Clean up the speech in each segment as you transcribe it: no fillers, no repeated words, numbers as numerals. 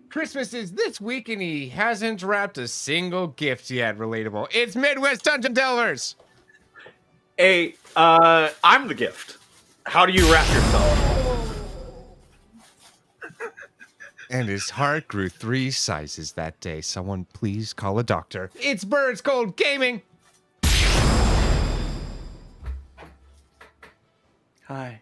Christmas is this week and he hasn't wrapped a single gift yet. Relatable. It's Midwest Dungeon Delvers. Hey, I'm the gift. How do you wrap yourself? And his heart grew 3 sizes that day. Someone please call a doctor. It's BurrItsColdGaming. Hi.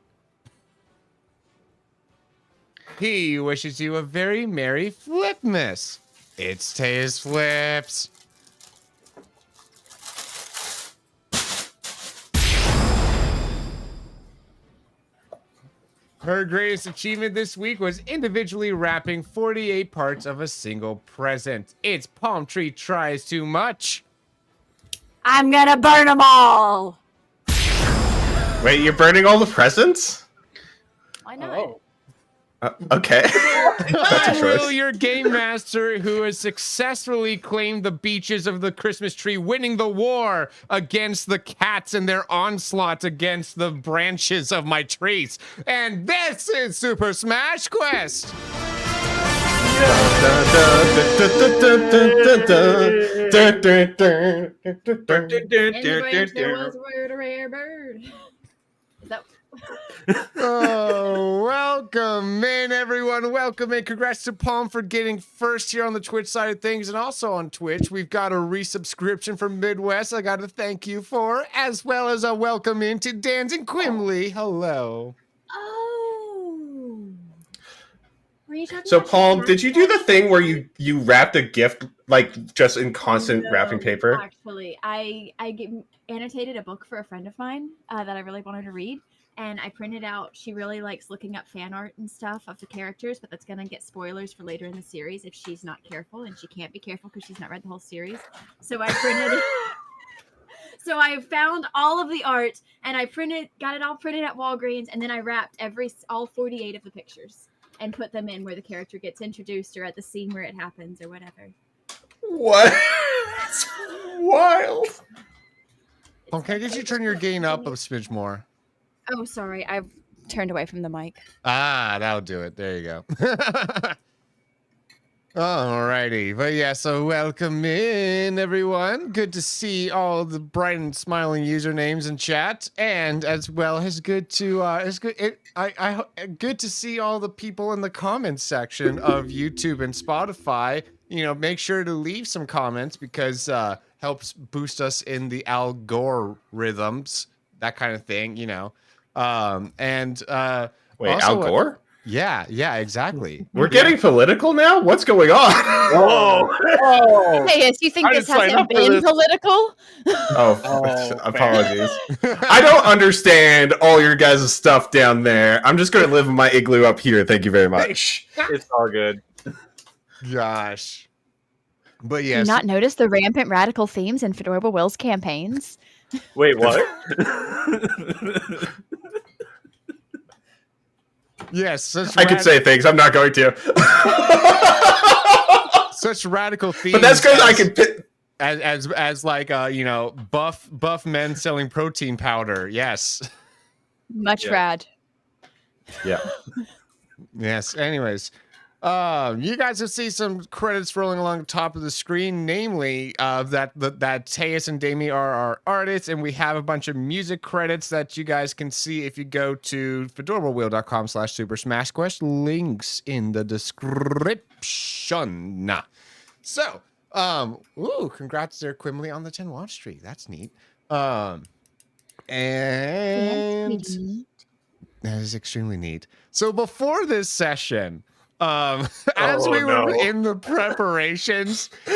He wishes you a very merry Flipmas. It's TeusFlips. Her greatest achievement this week was individually wrapping 48 parts of a single present. It's Palm Tree Tries Too Much. I'm gonna burn them all. Wait, you're burning all the presents? Why not? Oh. Okay. That's a Will, choice. your game master who has successfully claimed the beaches of the Christmas tree, winning the war against the cats and their onslaught against the branches of my trees. And this is Super Smash Quest. In the branch there was a rare bird. Is that... Oh, welcome in, everyone. Welcome in. Congrats to Palm for getting first here on the Twitch side of things. And also on Twitch, we've got a resubscription from Midwest I got to thank you for, as well as a welcome in to Dans and Quimley. Hello. Oh. Were you talking So, about Palm, your did you do the thing where you wrapped a gift like just in constant No, wrapping paper? Actually, I annotated a book for a friend of mine that I really wanted to read. And I printed out, she really likes looking up fan art and stuff of the characters, but that's going to get spoilers for later in the series if she's not careful, and she can't be careful because she's not read the whole series. So I printed So I found all of the art, and I got it all printed at Walgreens, and then I wrapped all 48 of the pictures and put them in where the character gets introduced or at the scene where it happens or whatever. What? It's wild. Palm, can I get you to turn your gain up a smidge more? Oh, sorry. I've turned away from the mic. Ah, that'll do it. There you go. Alrighty. But yeah, so welcome in, everyone. Good to see all the bright and smiling usernames in chat. And as well as good to good to see all the people in the comments section of YouTube and Spotify. You know, make sure to leave some comments because helps boost us in the algorithms, that kind of thing, you know. Wait, Also, Al Gore? Yeah, exactly. We're getting political now? What's going on? Whoa! Oh! Hey, you think I this didn't sign hasn't up for been this. political? Oh, apologies. I don't understand all your guys' stuff down there. I'm just going to live in my igloo up here. Thank you very much. It's all good. Gosh. But Do yes. you not notice the rampant radical themes in Fedora Will's campaigns? Wait, what? Yes, I could say things. I'm not going to. such radical themes. But that's because I can as like buff men selling protein powder. Yes. Much Yeah. rad. Yeah. Yes. Anyways, you guys will see some credits rolling along the top of the screen, namely that Teus and Dami are our artists, and we have a bunch of music credits that you guys can see if you go to fedorawheel.com/Super Smash Quest. Links in the description. So, congrats there, Quimley, on the 10 watch streak. That's neat. And that is extremely neat. So before this session, as we were in the preparations, we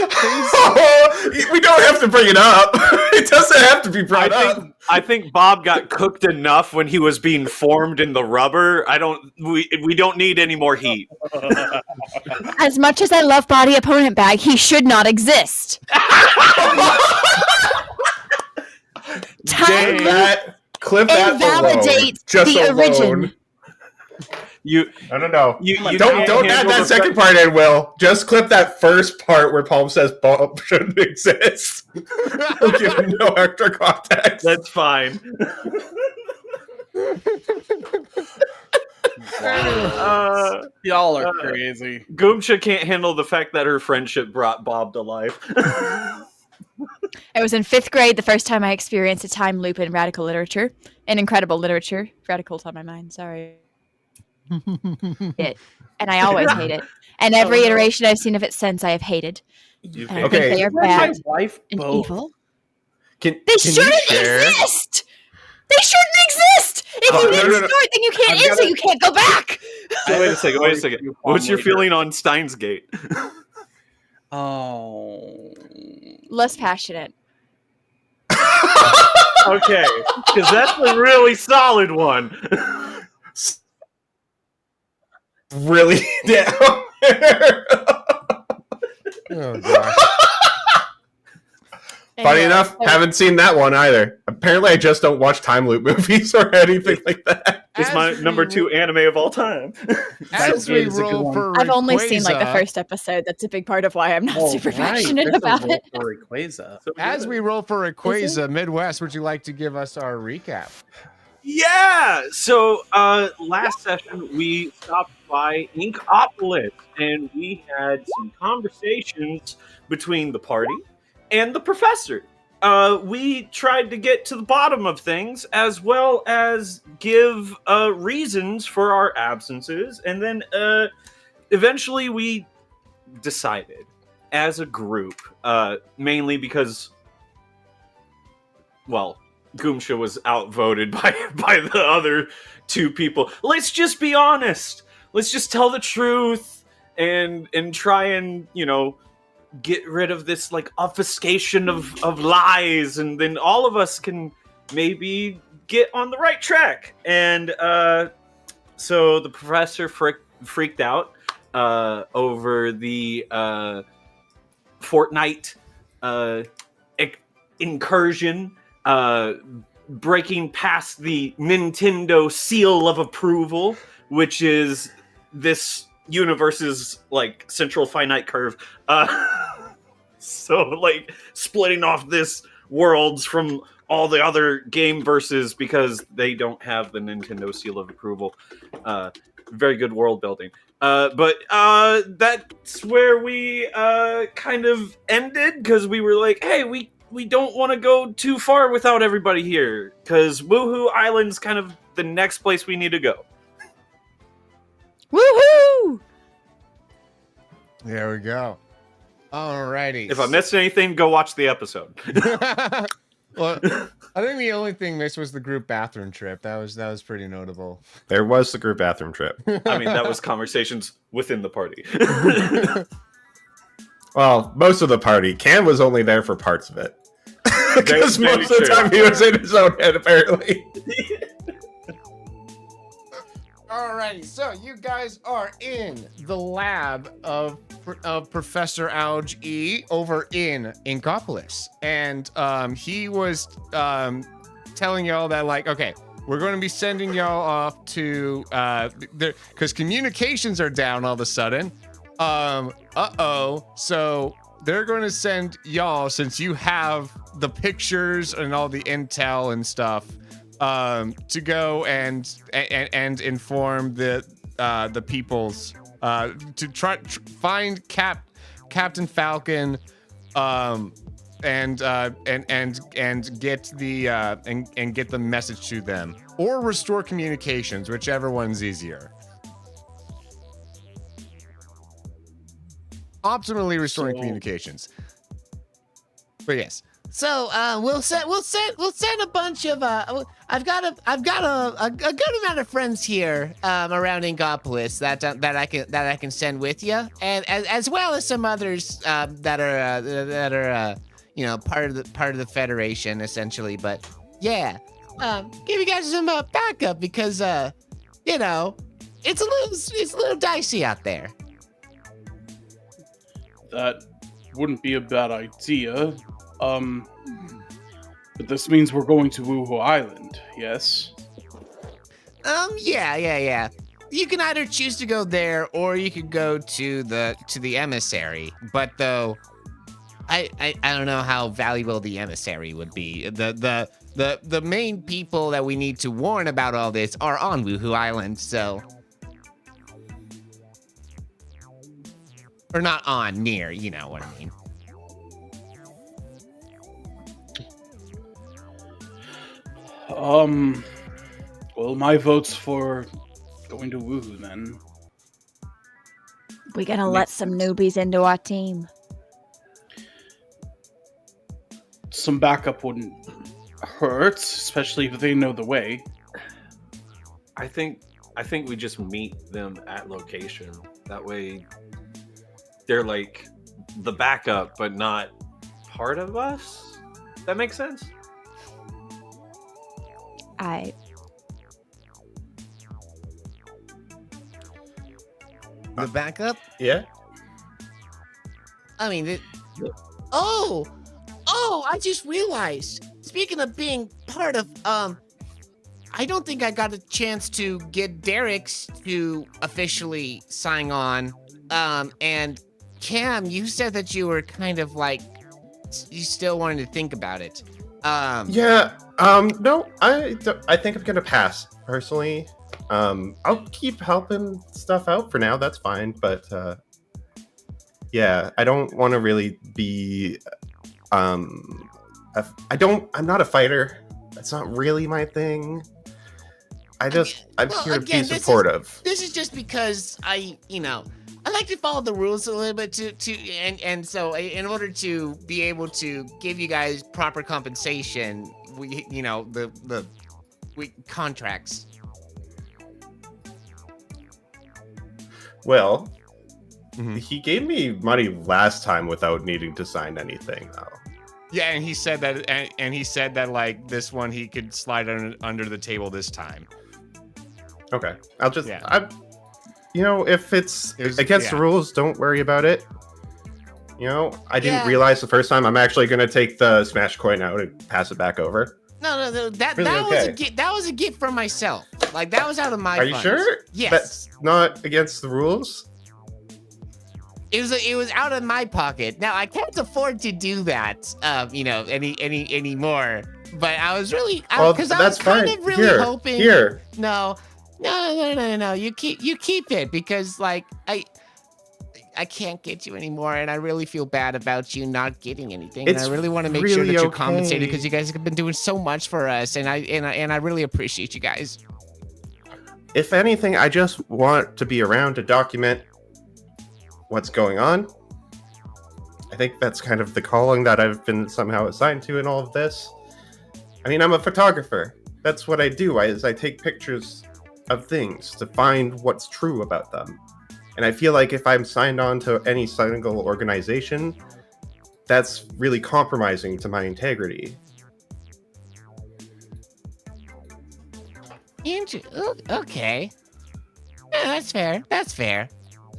don't have to bring it up. It doesn't have to be brought up. I think Bob got cooked enough when he was being formed in the rubber. We don't need any more heat. As much as I love Body Opponent Bag, he should not exist. Time Clip that invalidates just the alone. origin. No. You Don't add that second part in, Will. Just clip that first part where Palm says Bob shouldn't exist. We'll give him no extra context. That's fine. Y'all are crazy. Goomsha can't handle the fact that her friendship brought Bob to life. I was in 5th grade the first time I experienced a time loop in radical literature. An incredible literature. Radical's on my mind, sorry. And I always hate it. And every iteration I've seen of it since I have hated. And I think they are bad wife and both. evil. Can Shouldn't exist! They shouldn't exist! If you didn't start, then you can't end, so you can't go back! So wait a second. What's your feeling on Steins Gate? Oh. Less passionate. Okay, because that's a really solid one. Really down there. Oh gosh. Funny enough, haven't seen that one either. Apparently, I just don't watch time loop movies or anything like that. It's my number 2 anime of all time. As we roll for I've only seen like the Rayquaza- first episode. That's a big part of why I'm not super passionate about it. As we roll for Rayquaza, Midwest, would you like to give us our recap? Yeah. So last session we stopped by Inkopolis and we had some conversations between the party and the professor. We tried to get to the bottom of things as well as give reasons for our absences, and then eventually we decided as a group, mainly because, well, Goomsha was outvoted by the other 2 people. Let's just be honest. Let's just tell the truth and try and, get rid of this like obfuscation of lies, and then all of us can maybe get on the right track. And so the professor freaked out over the Fortnite incursion, breaking past the Nintendo seal of approval, which is this universe's like central finite curve. So like splitting off this worlds from all the other game verses because they don't have the Nintendo seal of approval. Very good world building. But that's where we kind of ended, because we were like, hey, we don't want to go too far without everybody here, because Woohoo Island's kind of the next place we need to go. Woohoo! There we go. Alrighty. If I missed anything, go watch the episode. Well, I think the only thing missed was the group bathroom trip. That was pretty notable. There was the group bathroom trip. I mean, that was conversations within the party. Well, most of the party. Cam was only there for parts of it. Because most of the time he was in his own head, apparently. Alrighty, so you guys are in the lab of Professor Alge E over in Inkopolis. And he was telling y'all that, like, okay, we're going to be sending y'all off to, because communications are down all of a sudden. So they're going to send y'all, since you have the pictures and all the intel and stuff, to go and inform the peoples, to try find Captain Falcon, and get the message to them, or restore communications, whichever one's easier. Optimally restoring communications. But yes. So we'll send a bunch of I've got a good amount of friends here around Inkopolis that I can send with you, and as well as some others that are part of the Federation essentially. But yeah, give you guys some backup, because it's a little dicey out there. That wouldn't be a bad idea. But this means we're going to Woohoo Island, yes? Yeah. You can either choose to go there, or you could go to the emissary. But though, I don't know how valuable the emissary would be. The main people that we need to warn about all this are on Woohoo Island, so Or not on, near, you know what I mean. Well, my vote's for going to Woohoo then. We're gonna let some newbies into our team. Some backup wouldn't hurt, especially if they know the way. I think we just meet them at location. That way, they're like the backup, but not part of us. That makes sense. The backup? Yeah. I mean, oh, I just realized. Speaking of being part of, I don't think I got a chance to get Derek's to officially sign on. And Cam, you said that you were kind of like, you still wanted to think about it. Yeah. No, I think I'm gonna pass personally. I'll keep helping stuff out for now. That's fine. But yeah, I don't want to really be. I'm not a fighder. That's not really my thing. I'm here to be supportive. This is just because I like to follow the rules a little bit and so in order to be able to give you guys proper compensation, we contracts. Well, he gave me money last time without needing to sign anything, though. Yeah, and he said that, like, this one he could slide under the table this time. Okay, I'll just, if it's against the rules, don't worry about it. I didn't realize the first time. I'm actually going to take the Smash coin out and pass it back over. No, that was a gift from myself. Like, that was out of my funds. Are you sure? Yes. That's not against the rules? It was out of my pocket. Now I can't afford to do that, anymore. But I was really, because I was kind of really hoping. Here. No. You keep it because like I can't get you anymore, and I really feel bad about you not getting anything. And I really want to make sure that you're compensated because you guys have been doing so much for us, and I really appreciate you guys. If anything, I just want to be around to document what's going on. I think that's kind of the calling that I've been somehow assigned to in all of this. I mean, I'm a photographer. That's what I do. I take pictures of things to find what's true about them. And I feel like if I'm signed on to any single organization, that's really compromising to my integrity. Okay. Yeah, that's fair.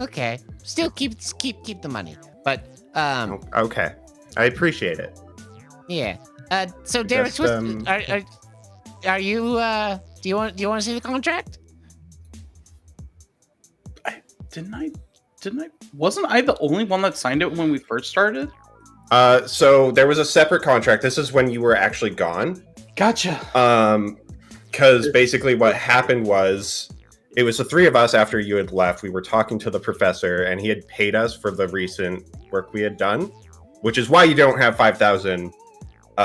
Okay. Still keep the money. But okay. I appreciate it. Yeah. So Derek, are you do you want to see the contract? Wasn't I the only one that signed it when we first started? So there was a separate contract. This is when you were actually gone. Gotcha. Because basically what happened was, it was the three of us after you had left. We were talking to the professor, and he had paid us for the recent work we had done, which is why you don't have 5,000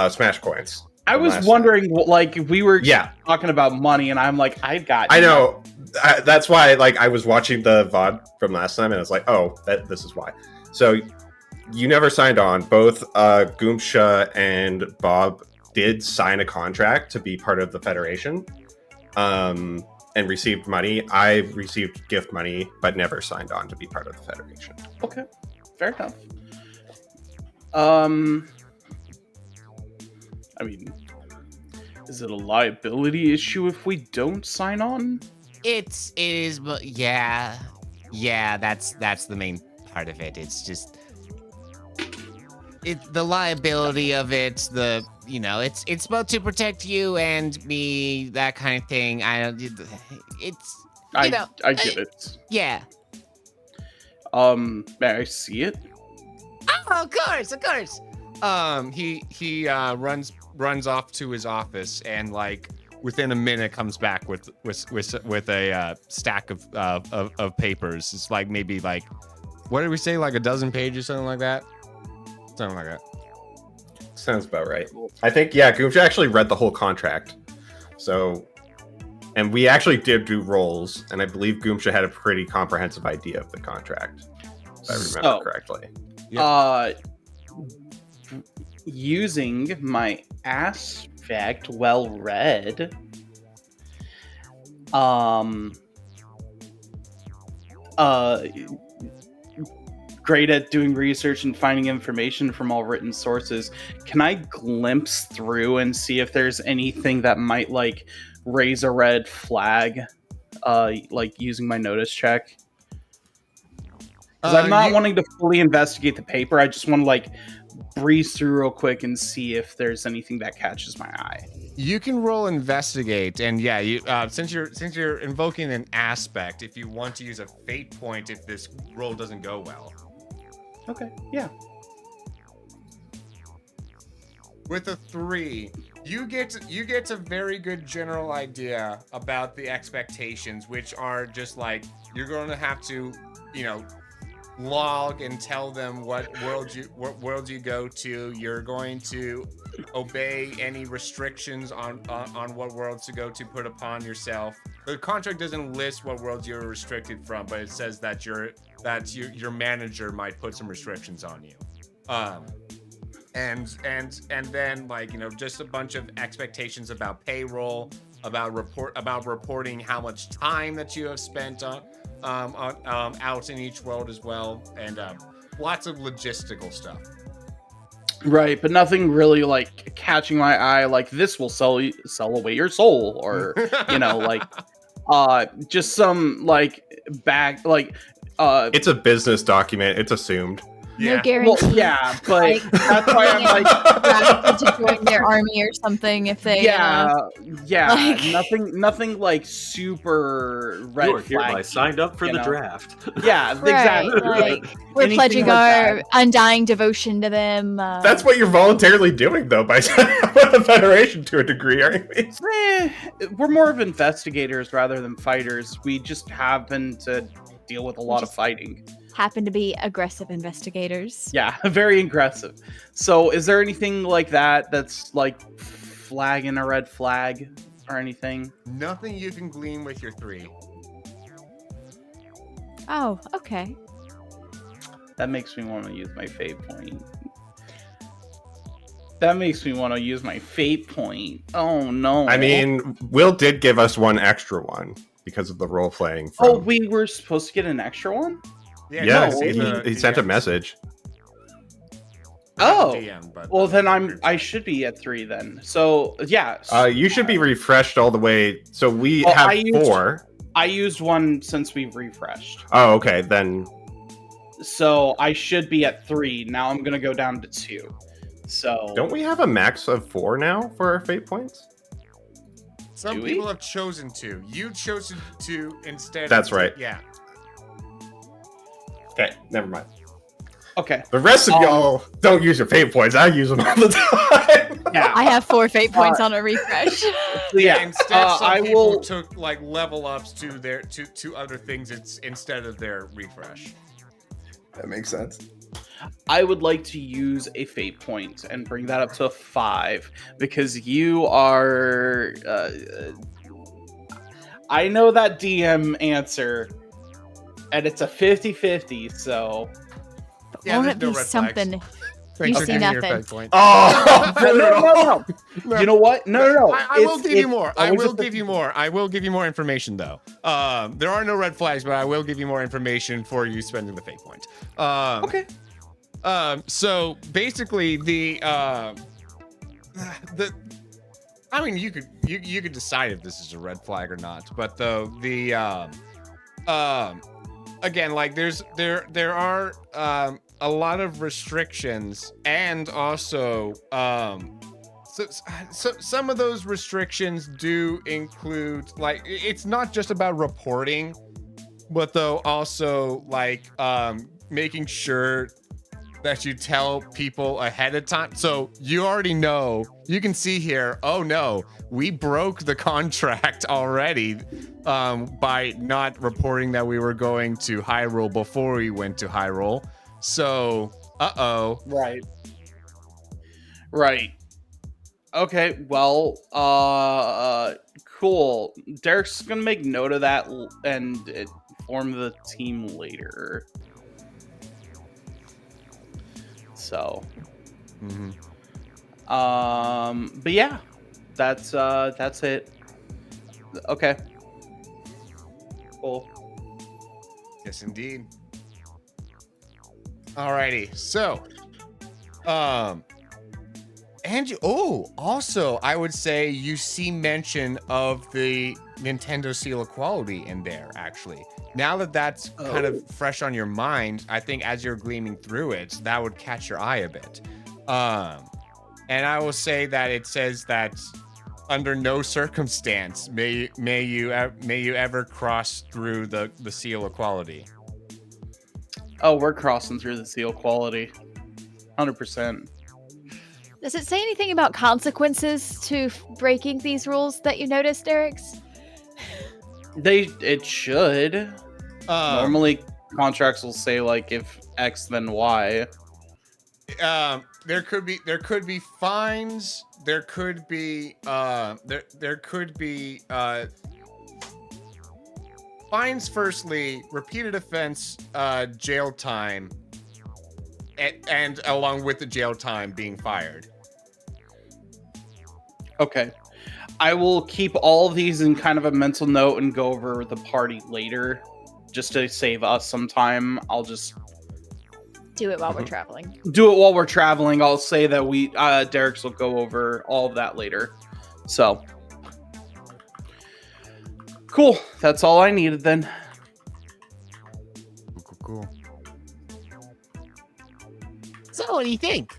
Smash coins. I was wondering, like, if we were talking about money, and I'm like, I know. That's why, like, I was watching the VOD from last time, and I was like, oh, this is why. So you never signed on. Both Goomsha and Bob did sign a contract to be part of the Federation, and received money. I received gift money, but never signed on to be part of the Federation. Okay, fair enough. I mean, is it a liability issue if we don't sign on? It is, but yeah, that's the main part of it. It's just the liability of it. It's supposed to protect you and me, that kind of thing. I get it. Yeah. May I see it? Oh, of course. He runs off to his office, and like within a minute comes back with a stack of papers. It's like maybe like what did we say? Like a dozen pages, something like that. Something like that. Sounds about right. I think, yeah, Goomsha actually read the whole contract. So, and we actually did do rolls, and I believe Goomsha had a pretty comprehensive idea of the contract, if I remember correctly. Using my aspect well read, great at doing research and finding information from all written sources. Can I glimpse through and see if there's anything that might like raise a red flag, like using my notice check? Because I'm not wanting to fully investigate the paper. I just want to like breeze through real quick and see if there's anything that catches my eye. You can roll investigate, and yeah, you since you're invoking an aspect, if you want to use a fate point if this roll doesn't go well. Okay, yeah. With a 3, you get a very good general idea about the expectations, which are just like you're going to have to, log and tell them what world you go to. You're going to obey any restrictions on what worlds to go to put upon yourself. The contract doesn't list what worlds you're restricted from, but it says that your manager might put some restrictions on you. And then just a bunch of expectations about payroll, about reporting how much time that you have spent out in each world as well, and lots of logistical stuff. Right, but nothing really like catching my eye. Like this will sell away your soul, or just some like back like. It's a business document. It's assumed. No guarantee. Well, yeah, but that's why I'm like to join their army or something if they. Nothing like super red You are flag. hereby signed up for the draft. Yeah, exactly. Like, we're pledging our undying devotion to them. That's what you're voluntarily doing, though, by signing up with the Federation to a degree, aren't we? We're more of investigators rather than fighters. We just happen to deal with a lot of fighting. Happen to be aggressive investigators. Yeah, very aggressive. So is there anything like that that's like flagging a red flag or anything? Nothing you can glean with your 3. Oh, okay. That makes me want to use my fate point. Oh no. I mean, Will did give us one extra one because of the role playing. Oh, we were supposed to get an extra one? Yeah, he sent a message. Oh, DM, well then I should be at 3 then. So yeah. You should be refreshed all the way. So we have 4. I used one since we've refreshed. Oh, okay, then. So I should be at 3. Now I'm gonna go down to 2. So don't we have a max of 4 now for our fate points? Some people have chosen to. You chose to instead. That's right. Yeah. Okay, never mind. Okay. The rest of y'all don't use your fate points. I use them all the time. Yeah. I have 4 fate points on a refresh. Yeah. Instead, some people took like level ups to their to other things instead of their refresh. That makes sense. I would like to use a fate point and bring that up to a 5 because you are. I know that DM answer, and it's a 50-50. So. Yeah, Won't it be no red something? Thanks You for see giving your nothing. fate point. Oh no. You know what? No. I will give you more. I will give you more. I will give you more information, though. There are no red flags, but I will give you more information for you spending the fate point. Okay. So basically, I mean, you could decide if this is a red flag or not, but again, like there are a lot of restrictions, and also so some of those restrictions do include, like, it's not just about reporting, but though also like making sure that you tell people ahead of time. So you already know, you can see here, oh no, we broke the contract already by not reporting that we were going to Hyrule before we went to Hyrule. So, Right. Okay, well, cool. Derek's gonna make note of that and inform the team later. So, but yeah, that's it. Okay. Cool. Yes, indeed. Alrighty, so, and also, I would say you see mention of the Nintendo Seal of Quality in there, actually. Now that that's kind of fresh on your mind, I think as you're gleaming through it, that would catch your eye a bit. And I will say that it says that under no circumstance may you ever cross through the Seal of Quality. Oh, we're crossing through the Seal Quality. 100%. Does it say anything about consequences to breaking these rules that you noticed, Derek's? It should. Normally, contracts will say like if X then Y. There could be fines. There could be fines. Firstly, repeated offense, jail time, and along with the jail time, being fired. Okay. I will keep all of these in kind of a mental note and go over the party later, just to save us some time. I'll just Do it while we're traveling. do it while we're traveling. I'll say that Derek's will go over all of that later. So, cool. That's all I needed then. Cool. So, what do you think?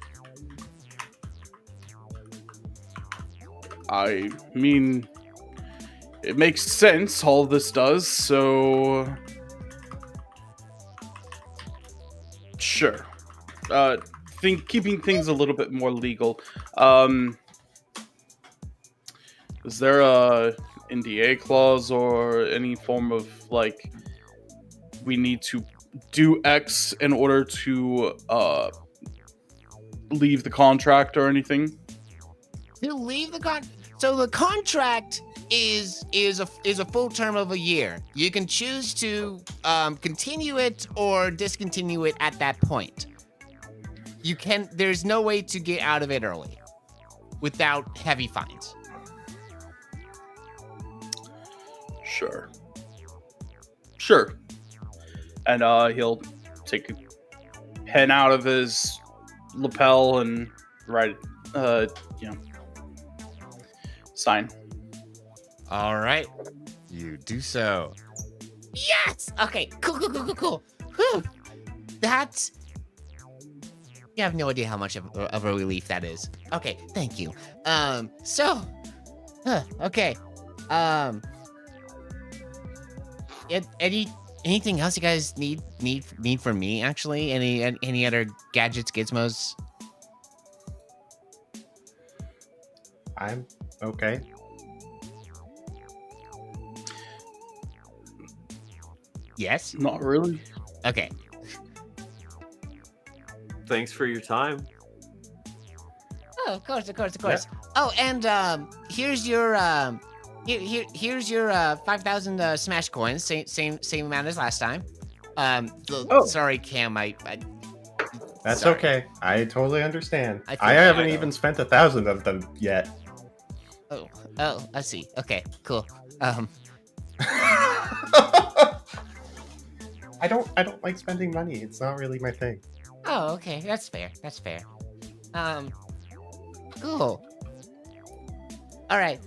I mean, it makes sense. All this does. So, sure. Keeping things a little bit more legal. Is there a NDA clause or any form of like we need to do X in order to leave the contract or anything? To leave the contract. So the contract is a full term of a year. You can choose to continue it or discontinue it at that point. There's no way to get out of it early without heavy fines. Sure. And he'll take a pen out of his lapel and write sign. All right, you do so. Yes. Okay. Cool. Whew. That's. You have no idea how much of a relief that is. Okay. Thank you. Okay. Anything else you guys need from me? Actually, any other gadgets, gizmos? I'm okay. Yes. Not really. Okay. Thanks for your time. Oh, of course. Yeah. Oh, and here's your here's your 5,000 Smash coins. Same amount as last time. Sorry, Cam. That's sorry. okay. I totally understand. I I haven't even spent 1,000 of them yet. Oh, I see. Okay, cool. I don't like spending money. It's not really my thing. Oh, okay. That's fair. Cool. All right.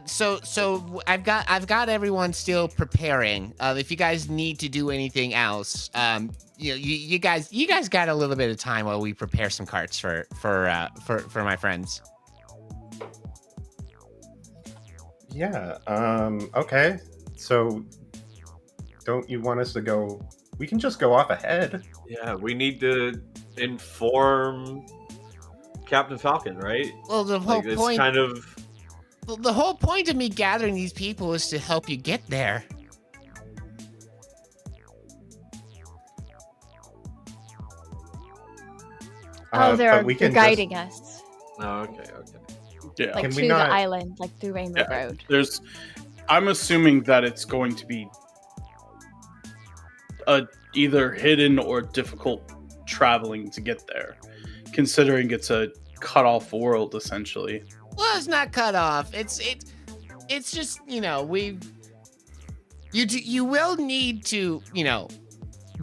So I've got everyone still preparing. If you guys need to do anything else, you guys got a little bit of time while we prepare some carts for my friends. Yeah. Okay. So, don't you want us to go we can just go off ahead. Yeah, we need to inform Captain Falcon, right? Well, the whole Like, it's point. kind of. The whole point of me gathering these people is to help you get there. Oh, but we they're can guiding us, Oh, okay. Yeah. like Can to we the not- island, like through Rainbow Yeah. Road. I'm assuming that it's going to be either hidden or difficult traveling to get there, considering it's a cut-off world essentially. Well, it's not cut off. It's just, you know, you will need to, you know,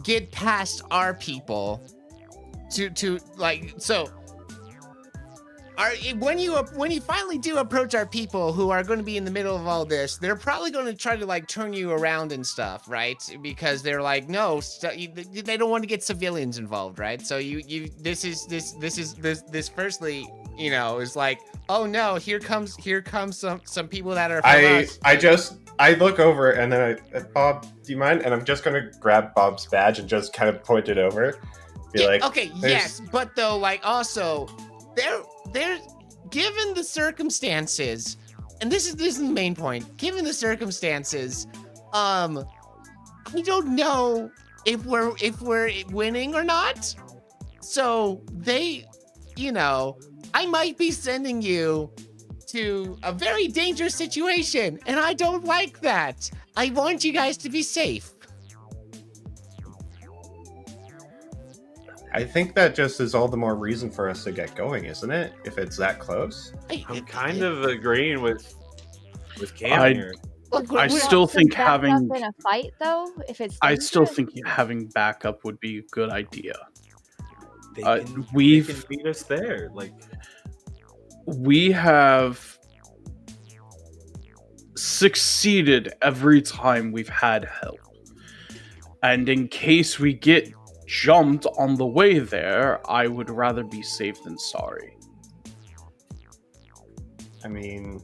get past our people to like, so when you finally do approach our people who are going to be in the middle of all this, they're probably going to try to like turn you around and stuff, right? Because they're like, no, they don't want to get civilians involved, right? So this firstly, you know, is like, oh no, here comes some people that are from us. I look over and then Bob, do you mind? And I'm just gonna grab Bob's badge and just kind of point it over. Be Yeah, like, okay, yes, but though, like, also, they're given the circumstances, and this is the main point. Given the circumstances, I don't know if we're winning or not. So they, you know, I might be sending you to a very dangerous situation, and I don't like that. I want you guys to be safe. I think that just is all the more reason for us to get going, isn't it? If it's that close. I'm kind of agreeing with Cam here. Look, I we're- still think Back up having in a fight though, if it's I still dangerous? think having backup would be a good idea. They Uh, can we've meet us there. Like, we have succeeded every time we've had help. And in case we get jumped on the way there, I would rather be safe than sorry. I mean,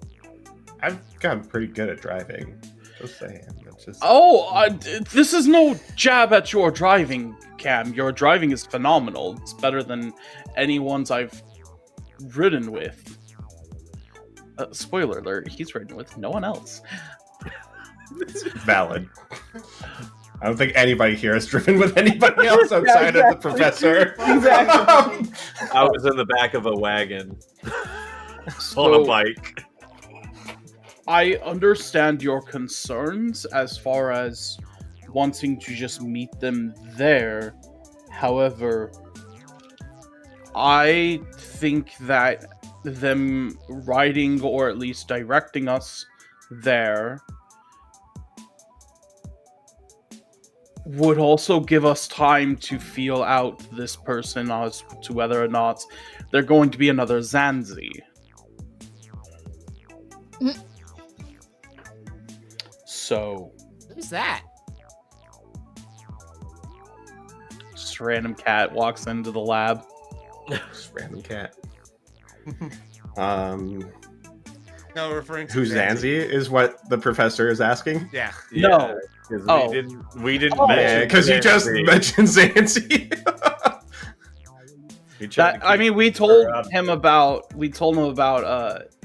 I've gotten pretty good at driving. Just saying. It's just... This is no jab at your driving, Cam. Your driving is phenomenal. It's better than any ones I've ridden with. Spoiler alert, he's ridden with no one else. Valid. I don't think anybody here has driven with anybody else outside of the professor. Exactly. I was in the back of a wagon on a So, bike. I understand your concerns as far as wanting to just meet them there. However, I think that them riding or at least directing us there would also give us time to feel out this person as to whether or not they're going to be another Zanzi. So, Who's that? just a random cat walks into the lab. Just random cat. No, referring to Who's Zanzi is what the professor is asking. Yeah. No. 'Cause Oh. we didn't Oh. mention. Yeah, because you just Zanzi. mentioned Zanzi. We tried That to I keep mean, we her told out of him it. about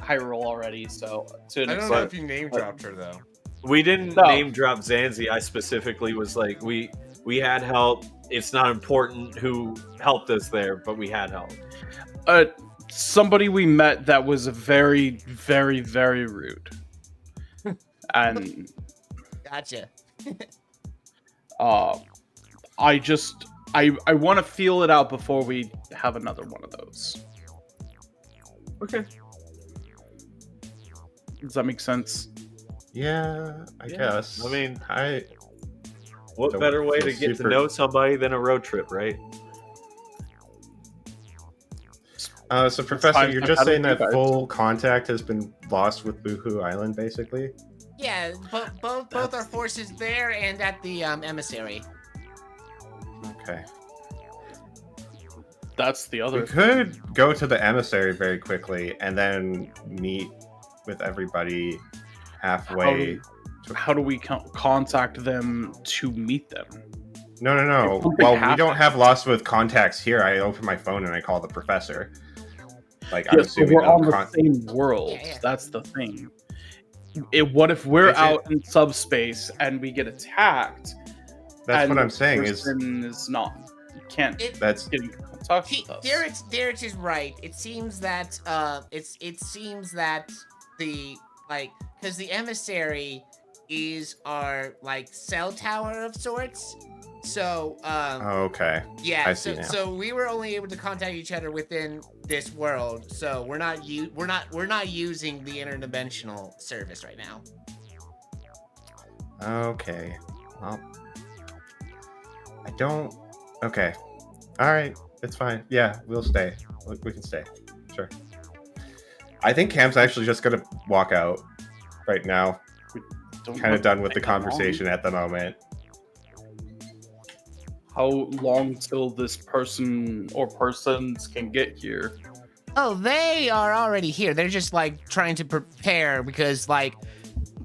Hyrule already. So to an I don't know extent, if you name dropped her though. We didn't No. name drop Zanzi. I specifically was like, we had help. It's not important who helped us there, but we had help. somebody we met that was very, very, very rude, and Gotcha. I want to feel it out before we have another one of those. Okay. Does that make sense? Yeah, I Yeah, guess. I mean, I What Don't better way feel to get super- to know somebody than a road trip, right? so Professor, fine. you're How just do saying you that guys- full contact has been lost with Boohoo Island, basically. Yeah, both our forces there and at the emissary. Okay. That's the other. We could go to the emissary very quickly and then meet with everybody halfway. How do we contact them to meet them? No. Something Well, we happened. don't have lost with contacts here. I open my phone and I call the professor. Like, I'm Yes, but assuming we're no on the same world. Yeah, yeah. That's the thing. What if we're Is it- out in subspace and we get attacked? That's and what I'm the saying is person is not can't that's get in contact with us. Derek's is right. It seems that it seems that the because the emissary is our like cell tower of sorts. So okay. yeah, I see now. so we were only able to contact each other within this world. So we're not using the interdimensional service right now. Okay. Well, I don't. Okay. All right. It's fine. Yeah, we'll stay. We can stay. Sure. I think Cam's actually just gonna walk out right now. Don't Kind of look done with the like that long. conversation at the moment. How long till this person or persons can get here? Oh, they are already here. They're just like trying to prepare because like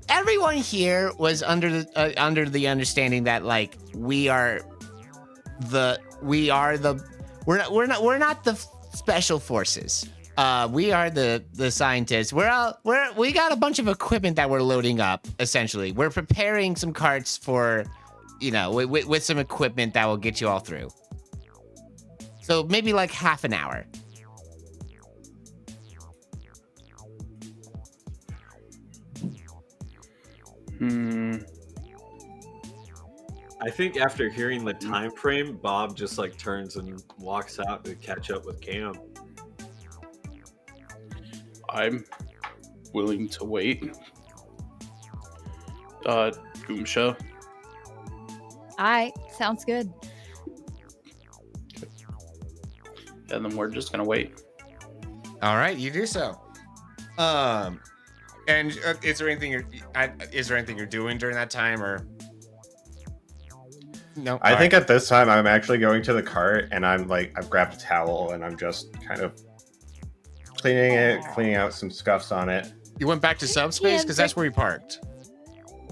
everyone here was under the understanding that like we're not the special forces. We are the scientists. We got a bunch of equipment that we're loading up. Essentially, we're preparing some carts for, with some equipment that will get you all through. So maybe like half an hour. I think after hearing the time frame, Bob just like turns and walks out to catch up with Cam. I'm willing to wait. Goomsha. Alright, sounds good. And then we're just gonna wait. All right, you do so. And is there anything you're doing during that time, or no? I think at this time I'm actually going to the cart and I'm like I've grabbed a towel and I'm just kind of cleaning out some scuffs on it. You went back to subspace because that's where you parked.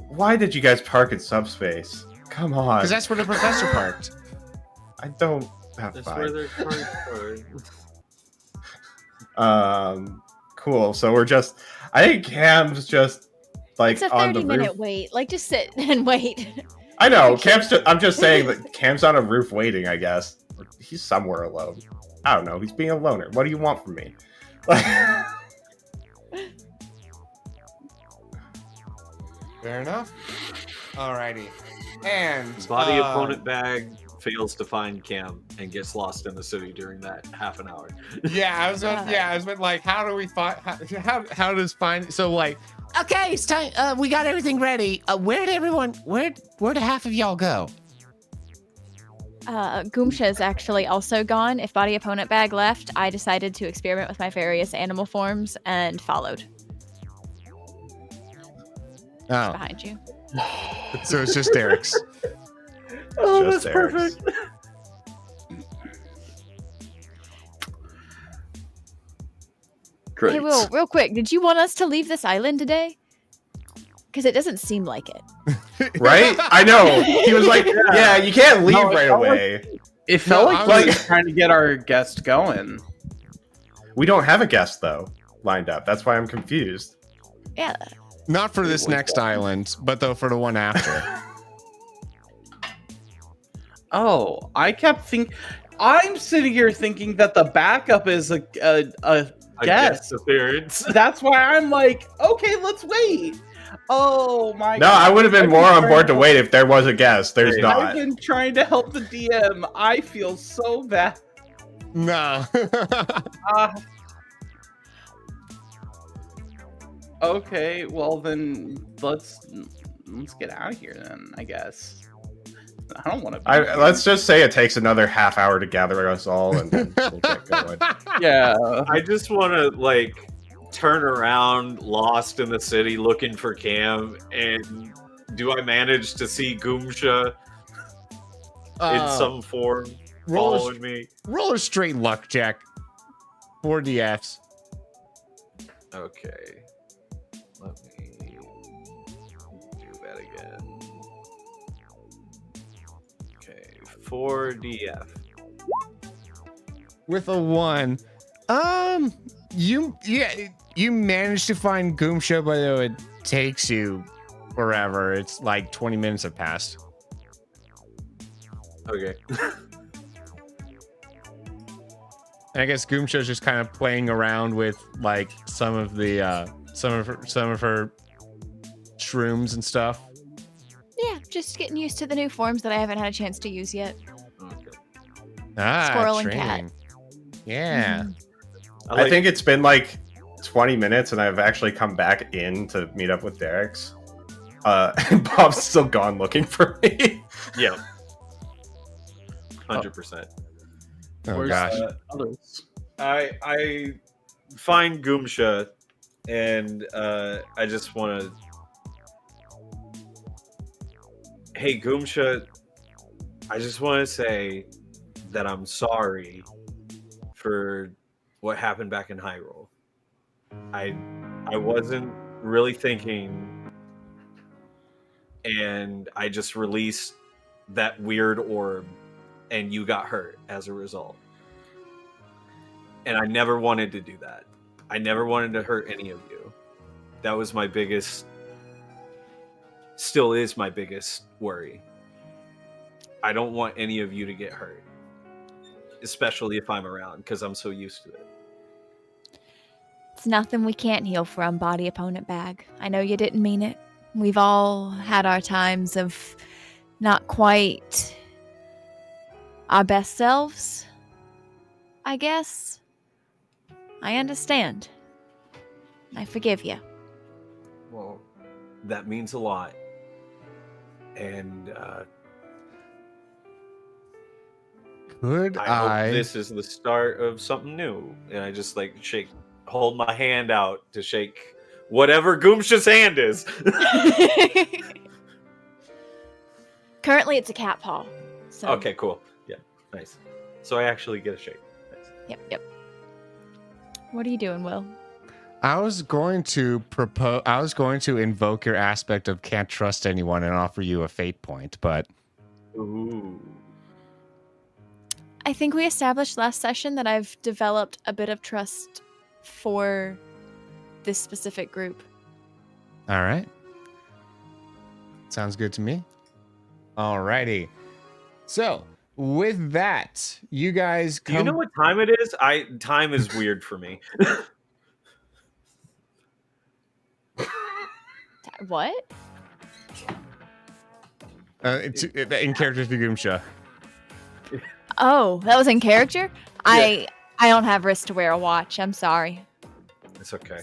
Why did you guys park in subspace? Come on. Because that's where the professor parked. I don't have That's fine. where their cards are. Cool. So I think Cam's just like It's a on the 30-minute roof. wait. Like, just sit and wait. I know. I'm just saying that Cam's on a roof waiting, I guess. He's somewhere alone. I don't know. He's being a loner. What do you want from me? Fair enough. Alrighty. And Body opponent bag fails to find Cam and gets lost in the city during that half an hour. I was like, how do we find? How does find? So like, Okay, it's time. We got everything ready. Where'd half of y'all go? Goomsha is actually also gone. If body opponent bag left, I decided to experiment with my various animal forms and followed oh, behind you. so it's just Derek's. Oh, Just that's Eric's. perfect. Great. Hey, Will, real quick, did you want us to leave this island today? Because it doesn't seem like it. Right? I know. He was like, yeah, you can't leave No, it right felt like- away. It felt No, like I we was- were trying to get our guest going. We don't have a guest, though, lined up. That's why I'm confused. Yeah. Not for this next island, but though for the one after. Oh, I'm sitting here thinking that the backup is a A guest. guest appearance. That's why I'm like, okay, let's wait. Oh my No, god. I would have been I've more on trying board to help- wait if there was a guest. There's Hey, I've not. been trying to help the DM. I feel so bad. No. Okay, well then let's get out of here then, I guess. I don't want to be here. Let's just say it takes another half hour to gather us all, and then we'll get going. Yeah. I just want to like turn around, lost in the city, looking for Cam, and do I manage to see Goomsha in some form roll a- following me? Roll a straight luck check. 4 DFs. Okay, let me do that again. Okay, 4DF. With a 1. You managed to find Goomsha, but it takes you forever. It's like 20 minutes have passed. Okay. I guess Goomsha's just kind of playing around with like some of her shrooms and stuff. Yeah, just getting used to the new forms that I haven't had a chance to use yet. Okay. Squirrel and cat. training. Yeah. I think it's been like 20 minutes, and I've actually come back in to meet up with Derek's. And Bob's still gone looking for me. Yeah. 100%. Oh Where's gosh. the others? I find Goomsha, and I just want to. Hey, Goomsha, I just want to say that I'm sorry for what happened back in Hyrule. I wasn't really thinking, and I just released that weird orb, and you got hurt as a result. And I never wanted to do that. I never wanted to hurt any of you. That was my biggest, still is my biggest worry. I don't want any of you to get hurt, especially if I'm around, because I'm so used to it. It's nothing we can't heal from, body opponent bag. I know you didn't mean it. We've all had our times of not quite our best selves, I guess. I understand. I forgive you. Well, that means a lot. And Could I hope this is the start of something new. And I just like hold my hand out to shake whatever Goomsha's hand is. Currently, it's a cat paw. So. Okay, cool. Yeah, nice. So I actually get a shake. Nice. Yep. What are you doing, Will? I was going to invoke your aspect of can't trust anyone and offer you a fate point, but Ooh. I think we established last session that I've developed a bit of trust for this specific group. all right. Sounds good to me. Alrighty. So, with that, you guys Do you know what time it is? Time is weird for me. What? It's in character for Goomsha. Oh, that was in character? I don't have wrist to wear a watch. I'm sorry. It's okay.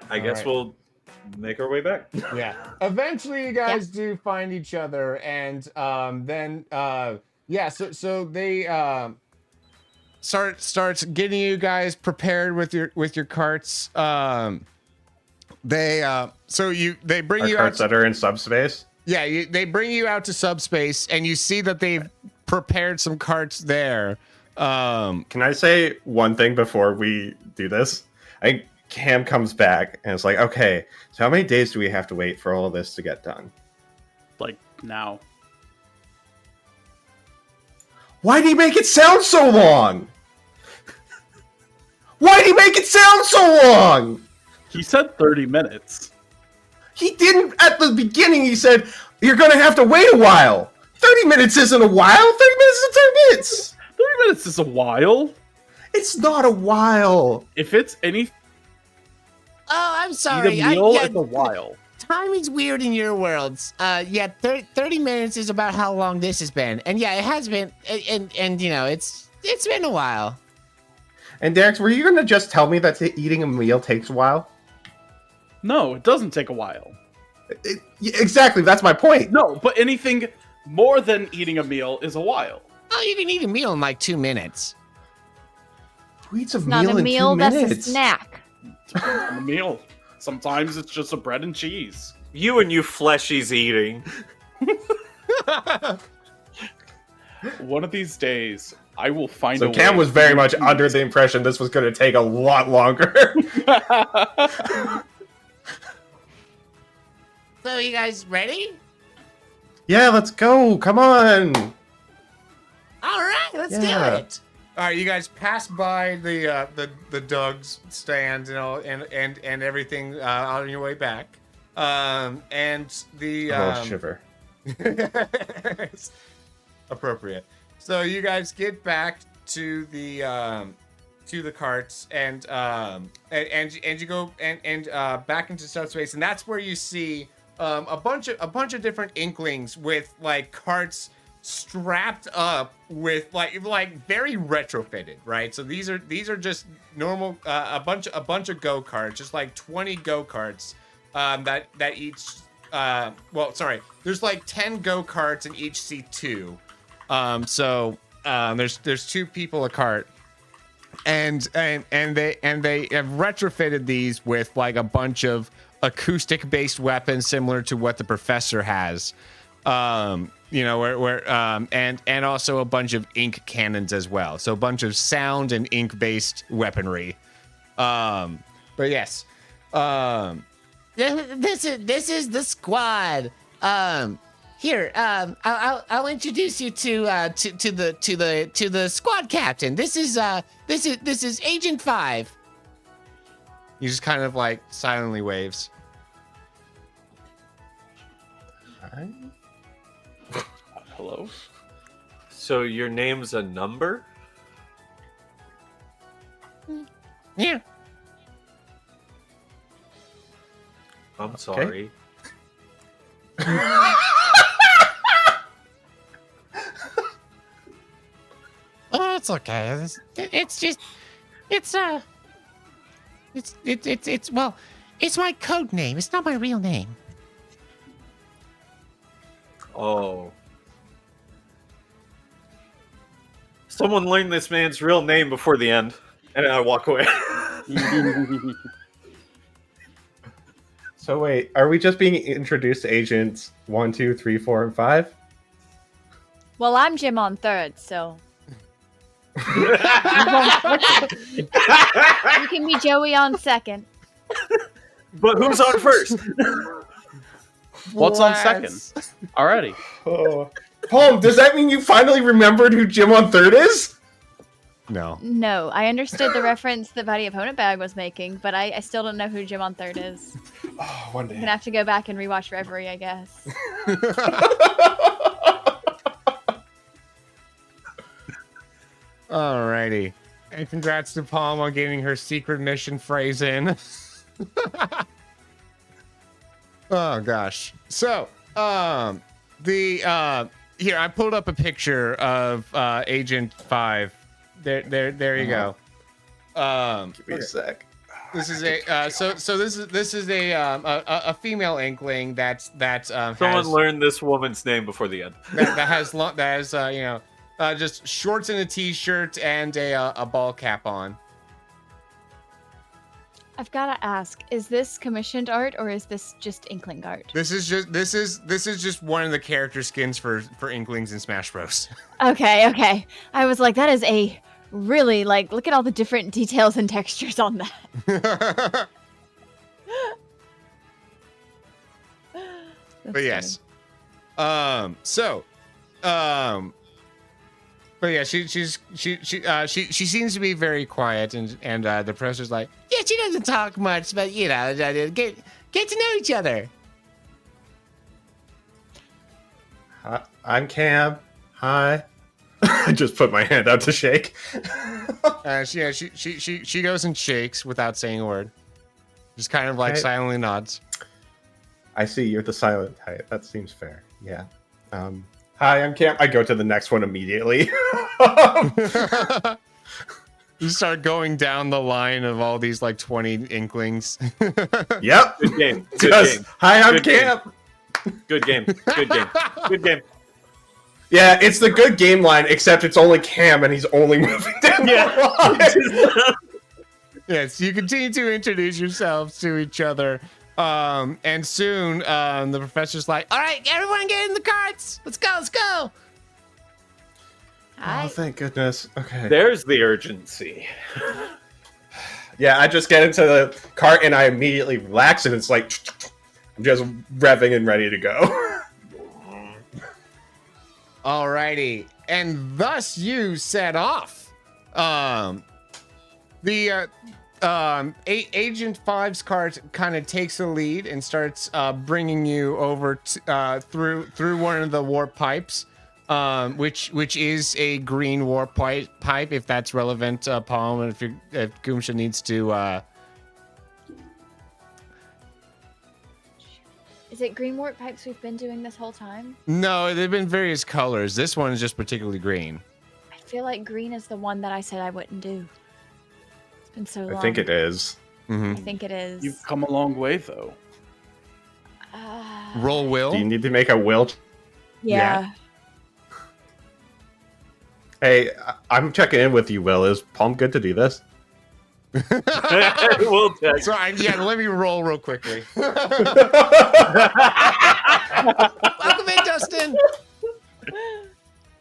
I guess right. we'll make our way back. Yeah. Eventually, you guys do find each other, and then so they starts getting you guys prepared with your carts. They bring Our you carts out. that are in subspace. Yeah, they bring you out to subspace, and you see that they've prepared some carts there. Can I say one thing before we do this? I think Cam comes back and it's like, okay, so how many days do we have to wait for all of this to get done? Like now. Why do you make it sound so long? Why do you make it sound so long? He said 30 minutes. He didn't at the beginning. He said, you're going to have to wait a while. 30 minutes isn't a while. 30 minutes is 30 minutes. 30 minutes is a while. It's not a while. If it's any Oh, I'm sorry. eat a meal, yeah, it's a while. timing's weird in your worlds. 30 minutes is about how long this has been. And yeah, it has been. And you know, it's been a while. And Derek's, were you going to just tell me that eating a meal takes a while? No, it doesn't take a while. Exactly, that's my point. No, but anything more than eating a meal is a while. Oh, you can eat a meal in like 2 minutes. Who eats a It's meal not a in meal, 2 that's minutes? a snack. A meal. Sometimes it's just a bread and cheese. You and you fleshies eating. One of these days, I will find a So way. Cam was very much under the impression this was going to take a lot longer. So you guys ready? Yeah, let's go. Come on. All right, let's Yeah. do it. All right, you guys pass by the Doug's stand, and everything on your way back. And the A little shiver. appropriate. So you guys get back to the carts and you go and back into subspace, and that's where you see a bunch of different inklings with like carts strapped up with like very retrofitted, right? So these are just normal a bunch of go-karts, just like 20 go-karts that each there's like 10 go-karts and each seat 2. So there's 2 people a cart. And they have retrofitted these with like a bunch of acoustic based weapons similar to what the professor has. And also a bunch of ink cannons as well. So a bunch of sound and ink based weaponry. But yes. This is the squad. Here, I'll introduce you to the squad captain. This is Agent 5. He just kind of like silently waves. Hi. Hello? So your name's a number? Yeah. I'm sorry. Oh, it's okay. It's my code name. It's not my real name. Oh. Someone learned this man's real name before the end, and I walk away. So wait, are we just being introduced to agents 1, 2, 3, 4, and 5? Well, I'm Jim on 3rd, so you can be Joey on 2nd. But who's on first? What's on second? Already. Oh. Paul, does that mean you finally remembered who Jim on 3rd is? No. No, I understood the reference that Buddy Opponent Bag was making, but I still don't know who Jim on 3rd is. Oh, one day. I'm gonna have to go back and rewatch Reverie, I guess. Alrighty. And congrats to Palm on getting her secret mission phrase in. Oh gosh. So, here I pulled up a picture of Agent 5. There you go. Give me a sec. This is a this is a female inkling that's Someone learned this woman's name before the end. that has just shorts and a t-shirt and a ball cap on. I've gotta ask, is this commissioned art or is this just inkling art? This is just one of the character skins for inklings in Smash Bros. Okay. I was like, that is a really look at all the different details and textures on that. But yes. But yeah, she seems to be very quiet, and the professor's like, Yeah, she doesn't talk much, but get to know each other. Hi, I'm Cam. Hi. I just put my hand out to shake. she goes and shakes without saying a word, just kind of like Okay. silently nods. I see you're the silent type. That seems fair. Yeah. Hi, I'm Cam. I go to the next one immediately. You start going down the line of all these like 20 inklings. Yep. Good game. Good Just, game. hi, I'm Good game. Cam. Good game. Good game. Good game. Yeah, it's the good game line, except it's only Cam and he's only moving down the line. Yes, you continue to introduce yourselves to each other. And soon, the professor's like, All right, everyone get in the carts. Let's go. Oh, thank goodness. Okay. There's the urgency. Yeah, I just get into the cart and I immediately relax, and it's like just revving and ready to go. Alrighty, and thus you set off. Agent 5's cart kind of takes the lead and starts bringing you over through one of the warp pipes, which is a green warp pipe, if that's relevant, Palm, and if Goomsha needs to. Is it green warp pipes we've been doing this whole time? No, they've been various colors. This one is just particularly green. I feel like green is the one that I said I wouldn't do. It's been so long. I think it is. Mm-hmm. I think it is. You've come a long way, though. Roll will. Do you need to make a will? Yeah. Hey, I'm checking in with you, Will. Is Palm good to do this? We'll check. So let me roll real quickly. Welcome in, Dustin.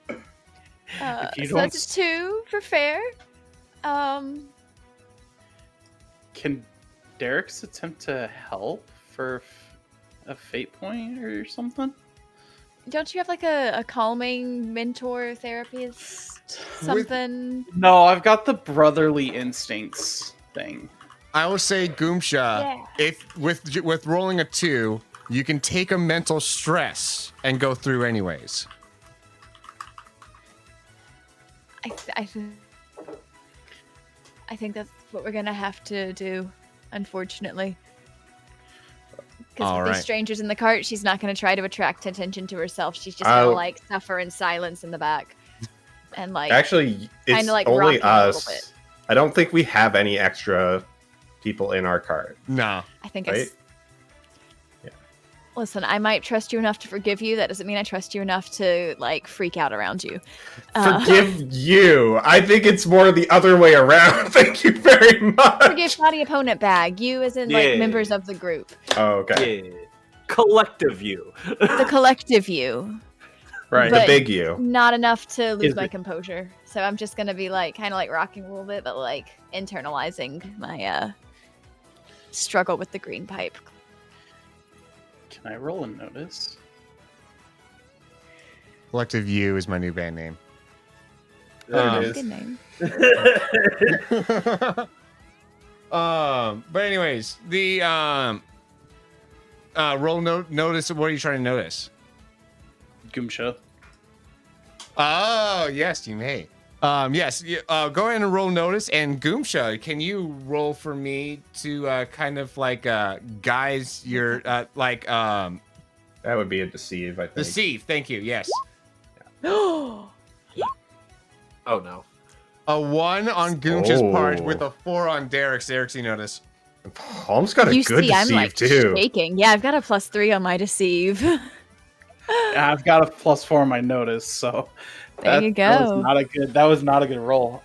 If you So don't that's a 2 for fair. Can Derek's attempt to help for a fate point or something? Don't you have like a calming mentor therapist? Something? No, I've got the brotherly instincts thing. I will say, Goomsha, Yeah. if with rolling a 2, you can take a mental stress and go through anyways. I think that's what we're gonna have to do, unfortunately. Because All with right. these strangers in the cart, she's not gonna try to attract attention to herself. She's just gonna Oh. like suffer in silence in the back, and like Actually, it's kinda, like, only rock a little bit. us. I don't think we have any extra people in our cart. Nah. I think Right? it's. Listen, I might trust you enough to forgive you. That doesn't mean I trust you enough to like freak out around you. Forgive you. I think it's more the other way around. Thank you very much. Forgive body opponent bag. You as in like Yeah. members of the group. Oh, okay. Yeah. Collective you. The collective you. Right. But- The big you. Not enough to lose Is my it- composure. So I'm just gonna be like kind of like rocking a little bit, but like internalizing my struggle with the green pipe. Can I roll a notice? Collective U is my new band name. There it Good is. name. But anyways, the roll notice. What are you trying to notice? Goomsha. Oh, yes, you may. Yes, go ahead and roll notice. And Goomsha, can you roll for me to kind of like guise your like That would be a deceive, I think. deceive? Thank you. Yes, Oh no. a 1 on Goomsha's part Oh. with a 4 on Derek's. Derek's, you notice. Palm's got a You good see, I'm deceive like too. shaking. Yeah, I've got a +3 on my deceive. I've got a +4 on my notice, so There you That go. was not a good roll.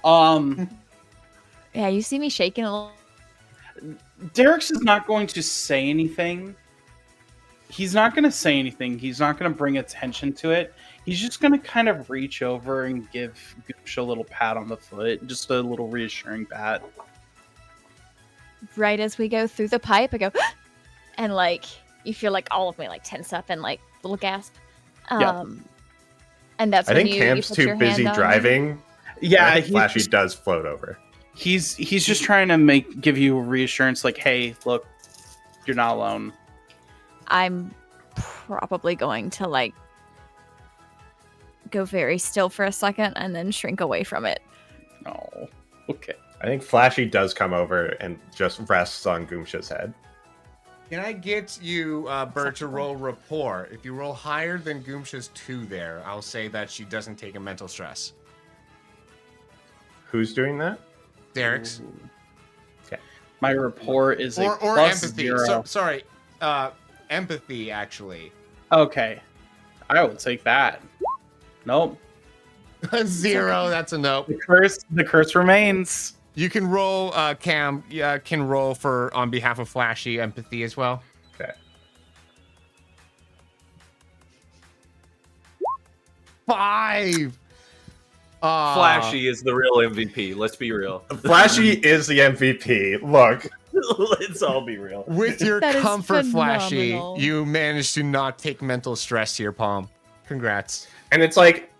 Yeah, you see me shaking a little. Derek's is not going to say anything. He's not going to say anything. He's not going to bring attention to it. He's just going to kind of reach over and give Goomsha a little pat on the foot, just a little reassuring pat. Right as we go through the pipe, I go, and like you feel like all of me like tense up and like little gasp. Yeah. And that's I when think you Camp's put too your busy hand on me. driving. Yeah, I think Flashy does float over. he's just trying to give you reassurance, like, hey, look, you're not alone. I'm probably going to like go very still for a second and then shrink away from it. Oh, okay. I think Flashy does come over and just rests on Goomsha's head. Can I get you, Bert, to roll rapport? If you roll higher than Goomsha's 2 there, I'll say that she doesn't take a mental stress. Who's doing that? Derek's. My rapport is Or a plus empathy. 0. Sorry, empathy, actually. Okay, I will take that. Nope. 0, that's a no. The curse remains. You can roll, Cam, can roll for, on behalf of Flashy, empathy as well. Okay. 5! Flashy is the real MVP. Let's be real. Flashy is the MVP. Look, Let's all be real. With your That is comfort, Flashy, phenomenal. you managed to not take mental stress here, Palm. Congrats. and it's like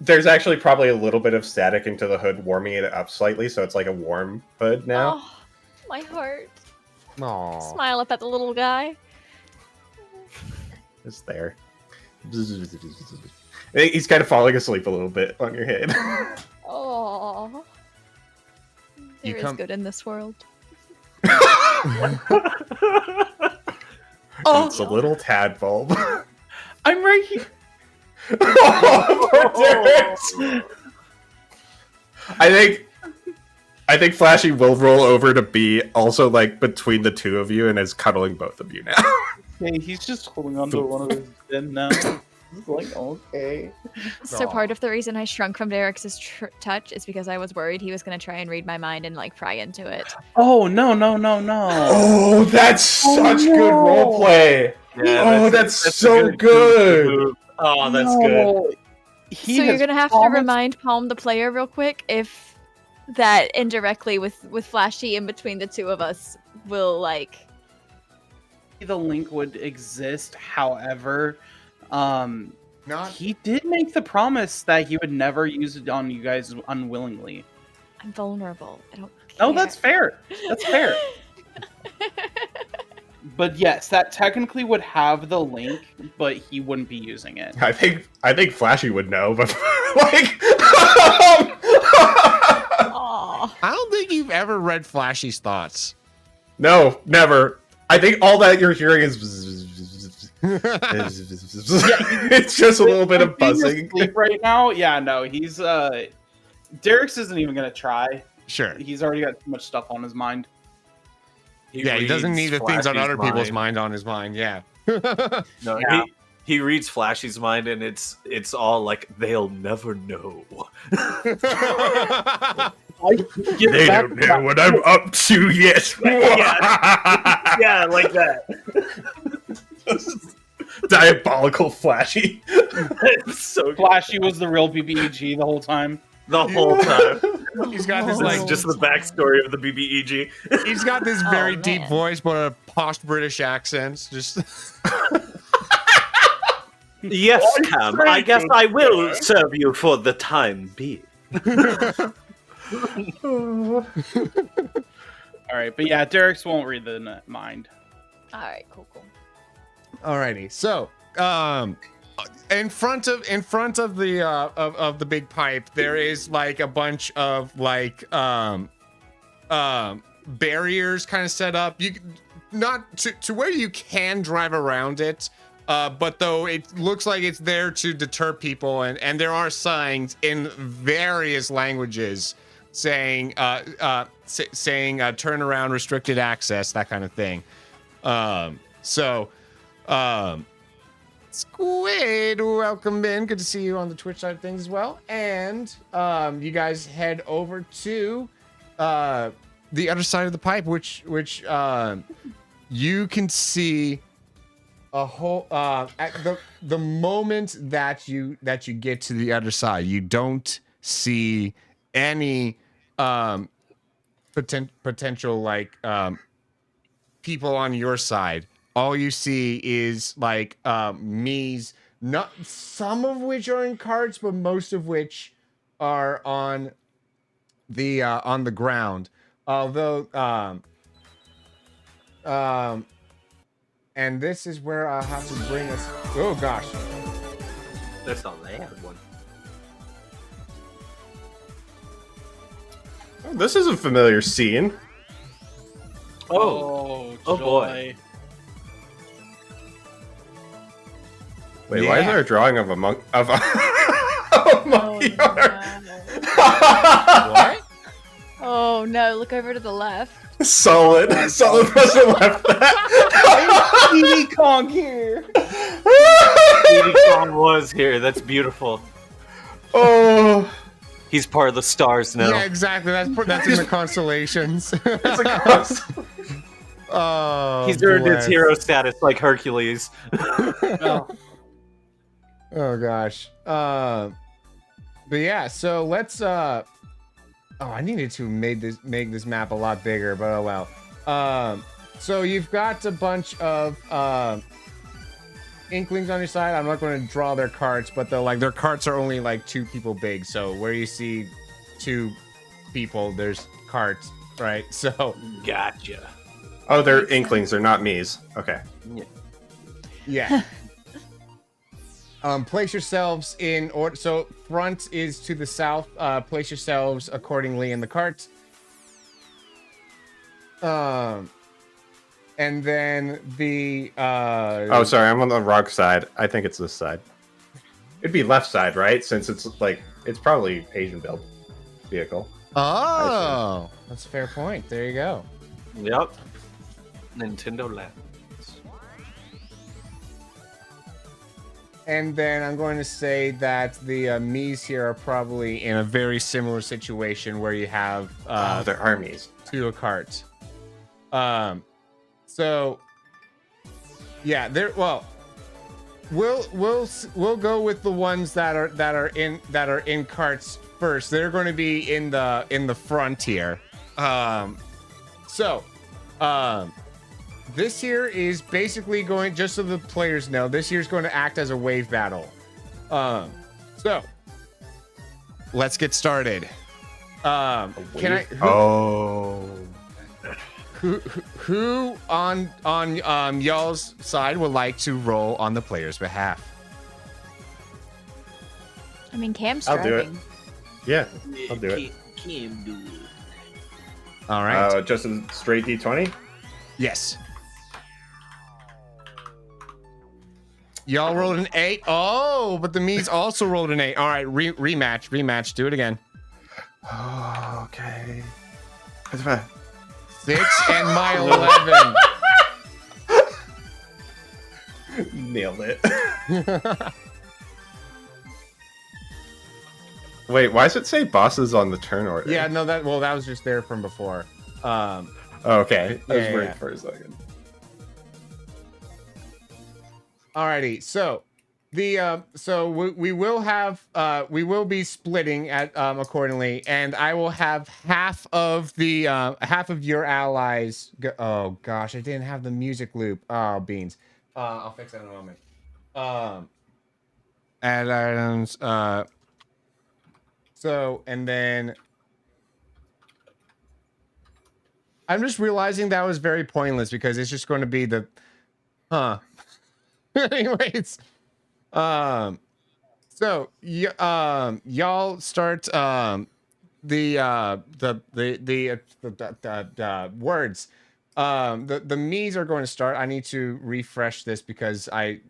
there's actually probably a little bit of static into the hood, warming it up slightly, so it's like a warm hood now. Oh, my heart. Aww. Smile up at the little guy. It's there. He's kind of falling asleep a little bit on your head. Oh. You There is come- good in this world. It's a little tadpole. I'm right here. Oh, poor Derek. I think Flashy will roll over to be also like between the two of you and is cuddling both of you now. Hey, he's just holding on to one of his fin now. He's like, okay. So Aw. part of the reason I shrunk from Derek's touch is because I was worried he was going to try and read my mind and like pry into it. Oh, no. Oh, that's such good roleplay. Yeah, that's a so good. move. Oh, that's good. He So you're has going to have to promised- remind Palm the player real quick if that indirectly with Flashy in between the two of us will like... the link would exist. However, Not he did make the promise that he would never use it on you guys unwillingly. I'm vulnerable. I don't care. No, that's fair. That's fair. But yes, that technically would have the link, but he wouldn't be using it. I think Flashy would know, but like Aw. I don't think you've ever read Flashy's thoughts. no, never. I think all that you're hearing is it's just a little bit of If he's buzzing. asleep right now. Yeah, no, he's Derek's isn't even gonna try. Sure. He's already got too much stuff on his mind. He doesn't need the things on other people's mind on his mind. Yeah. No, Yeah. he reads Flashy's mind, and it's all like they'll never know. They don't know what I'm up to yet. Yeah, like that. Diabolical Flashy. It's so good. Flashy was the real BBEG the whole time. The whole time. He's got this This like is just the backstory of the BBEG. he's got this very deep man. voice, but a posh British accent. Just Yes, Cam. I guess I will serve you for the time being. All right, but yeah, Derek's won't read the mind. All right, cool. alrighty. So, in front of the of the big pipe, there is like a bunch of like barriers kind of set up. You not to where you can drive around it. But though it looks like it's there to deter people, and there are signs in various languages saying turn around, restricted access, that kind of thing. Squid, welcome in. Good to see you on the Twitch side of things as well. And you guys head over to the other side of the pipe, which you can see a whole at the moment that you get to the other side, you don't see any potential like people on your side. All you see is like Mii's, not some of which are in carts, but most of which are on the ground. Although and this is where I'll have to bring us. Oh gosh. That's not the hard one. Oh, this is a familiar scene. Oh Oh boy. Wait, why is Yeah. there a drawing of a monk of a, a monkey Oh, arm? What? Oh no, look over to the left. Solid person left that. Diddy Kong here. Diddy Kong was here. That's beautiful. Oh, He's part of the stars now. Yeah, exactly. That's in the constellations. it's a cross. Oh, He's earned his bless. hero status like Hercules. Oh, Oh gosh. But yeah, so let's oh, I needed to make this map a lot bigger, but oh well. So you've got a bunch of Inklings on your side. I'm not going to draw their carts, but their carts are only like 2 people big. So where you see 2 people, there's carts, right? So Gotcha. Oh, they're Inklings. They're not me's. Okay. yeah. Place yourselves in order. So front is to the south. Place yourselves accordingly in the cart. And then the Oh, sorry. I'm on the wrong side. I think it's this side. It'd be left side, right? Since it's probably Asian built vehicle. Oh, that's a fair point. There you go. Yep. Nintendo Land. And then I'm going to say that the Mii's here are probably in a very similar situation where you have they're armies. 2 a cart. So yeah, we'll go with the ones that are in carts first. They're going to be in the front here. This here is basically going, just so the players know, this here is going to act as a wave battle. So let's get started. Who on y'all's side would like to roll on the player's behalf? I mean, Cam's I'll do it. driving. Yeah, I'll do it. Can't do it. All right. Just a straight D20? Yes. Y'all rolled an 8. Oh, but the Mii's also rolled an 8. All right, rematch. Do it again. Oh, okay. 6 and my 11. Nailed it. Wait, why does it say bosses on the turn order? Yeah, no, that was just there from before. Okay, I was Yeah, worried yeah. for a second. Alrighty, so we will be splitting at accordingly, and I will have half of your allies oh gosh, I didn't have the music loop. Oh, beans. I'll fix that in a moment. Add items. So, and then I'm just realizing that was very pointless because it's just going to be the anyways, so y'all start the words. The Mii's are going to start. I need to refresh this because the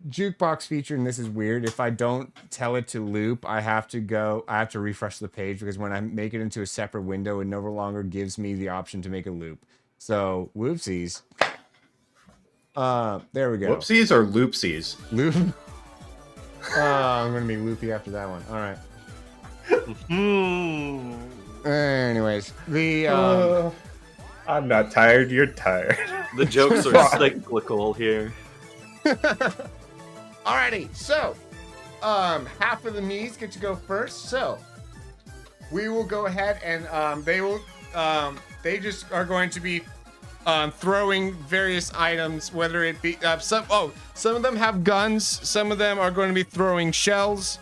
jukebox feature, and this is weird. If I don't tell it to loop, I have to refresh the page because when I make it into a separate window, it no longer gives me the option to make a loop. So whoopsies. There we go. Whoopsies or loopsies? Loop. I'm gonna be loopy after that one. All right. Anyways, I'm not tired. You're tired. The jokes are cyclical here. Alrighty, so half of the Mii's get to go first. So we will go ahead and they just are going to be throwing various items, whether it be some of them have guns, some of them are going to be throwing shells.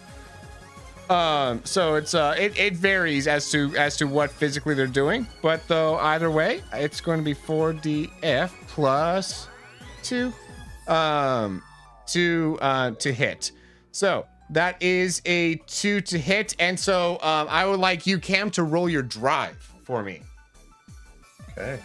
So it varies as to what physically they're doing, but though either way, it's going to be 4DF plus 2 to hit. So that is a 2 to hit, and so I would like you, Cam, to roll your drive for me. Okay.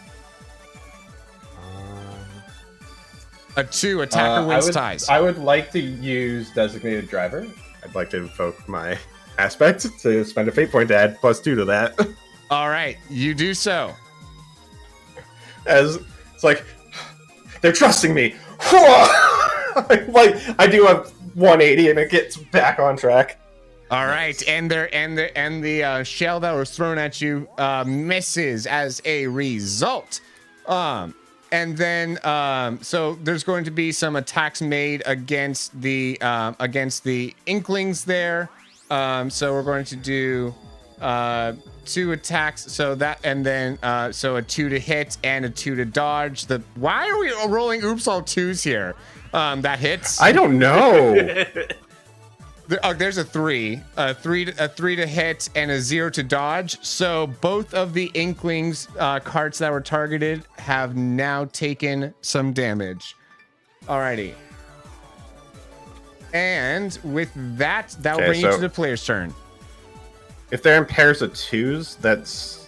A 2, attacker wins ties. I would like to use designated driver. I'd like to invoke my aspect to spend a fate point to add +2 to that. All right, you do so. As it's like they're trusting me. Like I do a 180 and it gets back on track. All right, and the shell that was thrown at you misses as a result. And then, so there's going to be some attacks made against the Inklings there. So we're going to do 2 attacks. So that, and then so a 2 to hit and a 2 to dodge. Why are we rolling oops all 2s here? That hits. I don't know. There's a 3, a 3 to hit, and a 0 to dodge. So both of the Inklings carts that were targeted have now taken some damage. Alrighty. And with that, that will bring you to the player's turn. If they're in pairs of 2s,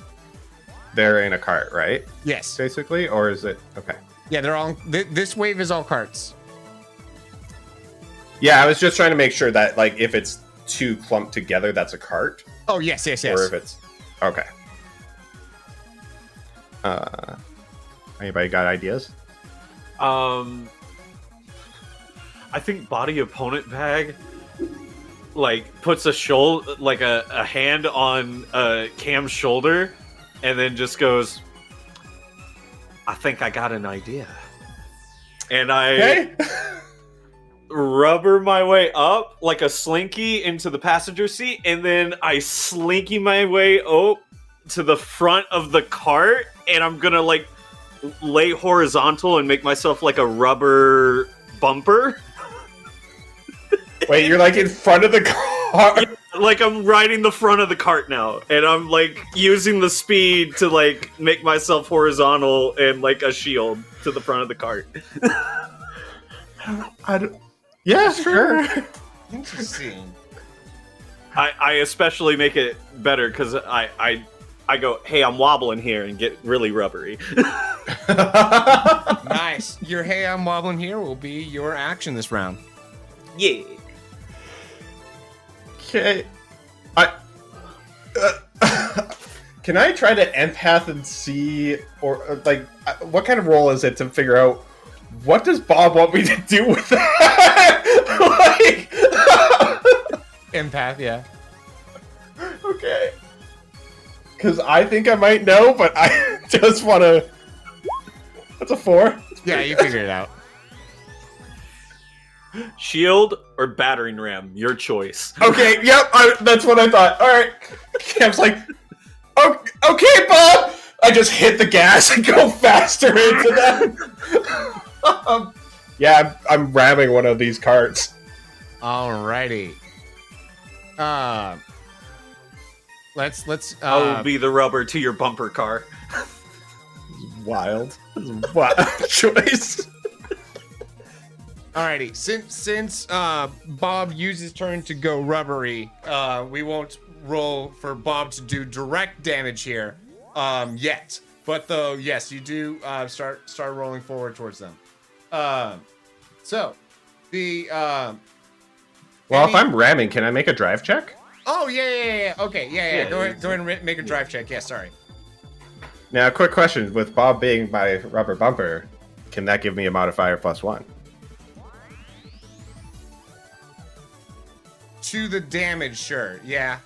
they're in a cart, right? Yes. Basically, or is it okay? Yeah, they're all. This wave is all carts. Yeah, I was just trying to make sure that, like, if it's 2 clumped together, that's a cart. Oh, yes. Or if it's... Okay. Anybody got ideas? I think body opponent bag, like, puts a hand on Cam's shoulder, and then just goes, I think I got an idea. And I... rubber my way up like a slinky into the passenger seat, and then I slinky my way to the front of the cart, and I'm gonna like lay horizontal and make myself like a rubber bumper. Wait, you're like in front of the car? Like I'm riding the front of the cart now, and I'm like using the speed to like make myself horizontal and like a shield to the front of the cart. Yeah, sure. Interesting. I especially make it better because I go, hey, I'm wobbling here, and get really rubbery. Nice. Your hey, I'm wobbling here will be your action this round. Yeah. Okay. Can I try to empath and see, or like, what kind of role is it to figure out what does Bob want me to do with that? Like, Empath, yeah. okay. Because I think I might know, but I just want to... That's a 4. Yeah, you figured it out. Shield or battering ram, your choice. Okay, yep, that's what I thought. All right. Cam's like, okay, Bob. I just hit the gas and go faster into them. Yeah, I'm ramming one of these carts. Alrighty. Let's. I'll be the rubber to your bumper car. Wild. Wild choice. Alrighty. Since Bob used his turn to go rubbery, we won't roll for Bob to do direct damage here, yet. But though, yes, you do start rolling forward towards them. So the Well, if I'm ramming, can I make a drive check? Oh yeah. Okay, yeah. Yeah, Go ahead and make a drive check. Yeah, sorry. Now, quick question: with Bob being my rubber bumper, can that give me a modifier +1? To the damage, sure. Yeah.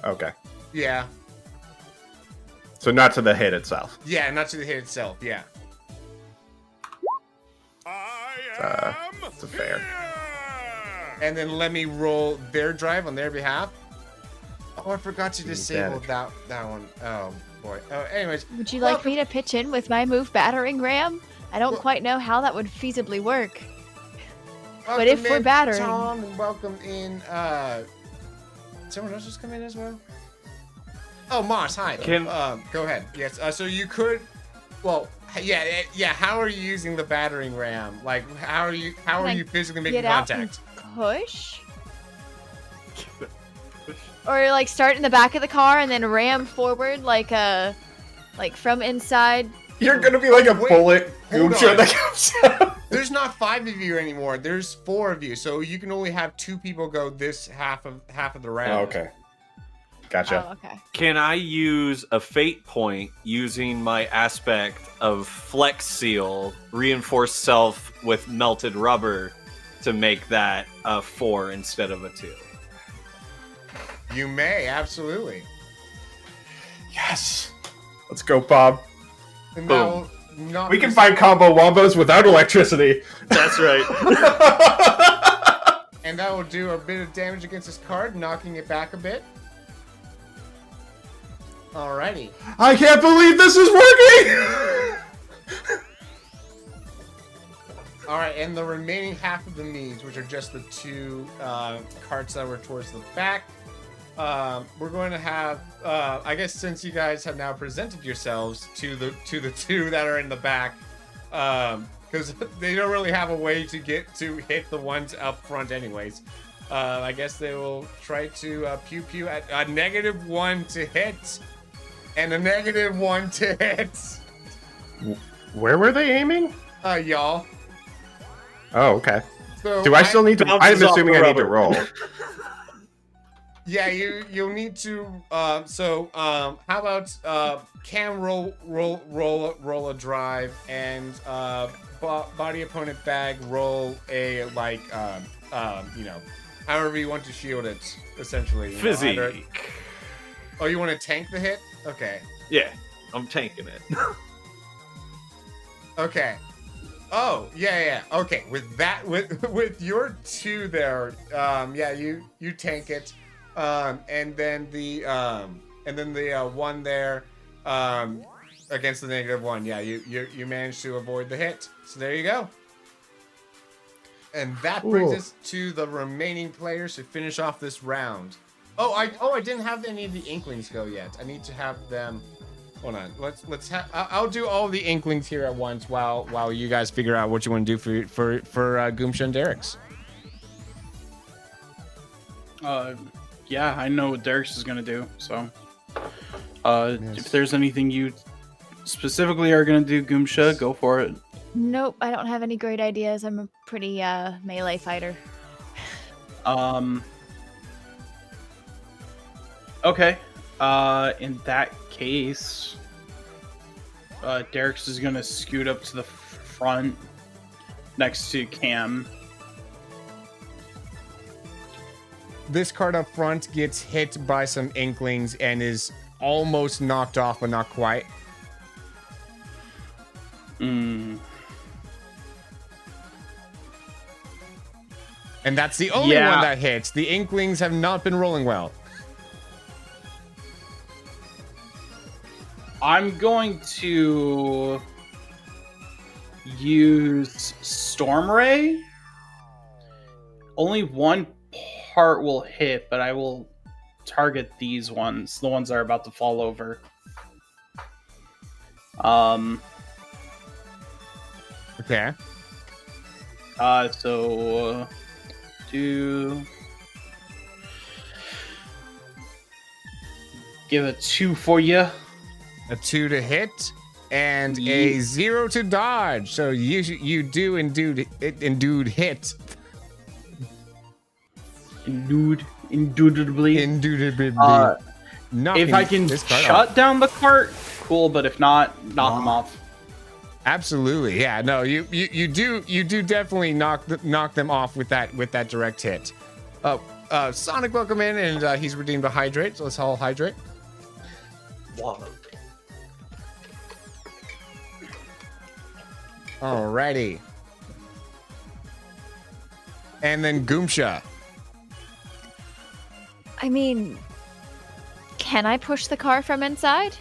Okay. Yeah. So not to the hit itself. Yeah, not to the hit itself. Yeah. It's a fair. And then let me roll their drive on their behalf. Oh, I forgot to disable that one. Oh boy. Oh, anyways. Would you like me to pitch in with my move battering ram? I don't quite know how that would feasibly work. But if we're battering, Tom, and welcome in. Someone else just come in as well. Oh, Moss, hi. Go ahead. Yes. So you could. Well, yeah. How are you using the battering ram? Like, how are you physically making contact? Push. Or like start in the back of the car and then ram forward like from inside. You're gonna be like a bullet goomcha that comes out. There's not 5 of you anymore. There's 4 of you, so you can only have 2 people go this half of the round. Oh, okay. Gotcha. Oh, okay. Can I use a fate point using my aspect of Flex Seal, reinforced self with melted rubber, to make that a 4 instead of a 2? You may, absolutely. Yes. Let's go, Bob. And Boom. knock We can this- find combo wombos without electricity. That's right. and that will do a bit of damage against this card, knocking it back a bit. Alrighty. I can't believe this is working! Alright, and the remaining half of the Meads, which are just the two carts that were towards the back, we're going to have, I guess since you guys have now presented yourselves to the two that are in the back, because they don't really have a way to get to hit the ones up front anyways. I guess they will try to pew pew at a -1 to hit, and a -1 to hit. Where were they aiming? Y'all. Oh, okay. So Do I still need to? bounces I'm off assuming the I need to rubber. roll. Yeah, you'll need to. How about Cam roll a drive, and body opponent bag roll a however you want to shield it, essentially. Physique. Oh, you want to tank the hit? Okay. Yeah, I'm tanking it. Okay. Oh, yeah. Okay, with your 2 there, you tank it. And then the 1 there, against the -1, yeah, you managed to avoid the hit. So there you go. And that brings us to the remaining players to finish off this round. I didn't have any of the Inklings go yet. I need to have them. Hold on. I'll do all the Inklings here at once while you guys figure out what you want to do for Goomsha and Derek's. Yeah, I know what Derek's is gonna do. So, if there's anything you specifically are gonna do, Goomsha, go for it. Nope, I don't have any great ideas. I'm a pretty melee fighter. Okay. In that case, Derek's is gonna scoot up to the front next to Cam. This card up front gets hit by some Inklings and is almost knocked off, but not quite. Mm. And that's the only Yeah. one that hits. The Inklings have not been rolling well. I'm going to use Storm Ray. Only one part will hit, but I will target these ones, the ones that are about to fall over. Okay. So give a 2 for you. A 2 to hit and a 0 to dodge. So you do indeed hit. Indubitably. Indubitably. If I can shut down the cart, cool. But if not, knock them off. Absolutely, yeah. No, you do definitely knock them off with that direct hit. Sonic, welcome in, and he's redeemed a hydrate. So let's all hydrate. Water. Alrighty. And then Goomsha. I mean, can I push the car from inside?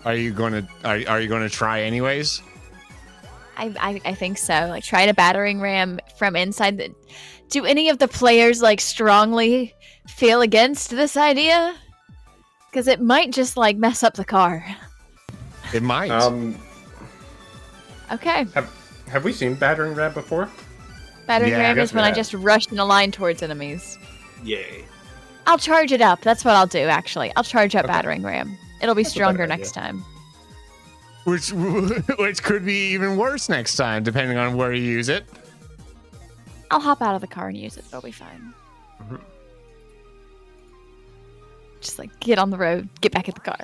Are you gonna try anyways? I think so. Like, try to battering ram from inside. Do any of the players strongly feel against this idea? Because it might just mess up the car. It might. Okay. Have we seen battering ram before? Battering Yeah, I ram guess is when we I have. just rush in a line towards enemies. Yay. I'll charge it up. That's what I'll do. Actually, I'll charge up Okay. battering ram. It'll be That's a stronger better next idea. time. Which could be even worse next time, depending on where you use it. I'll hop out of the car and use it. It'll be fine. Mhm. Just get on the road, get back in the car.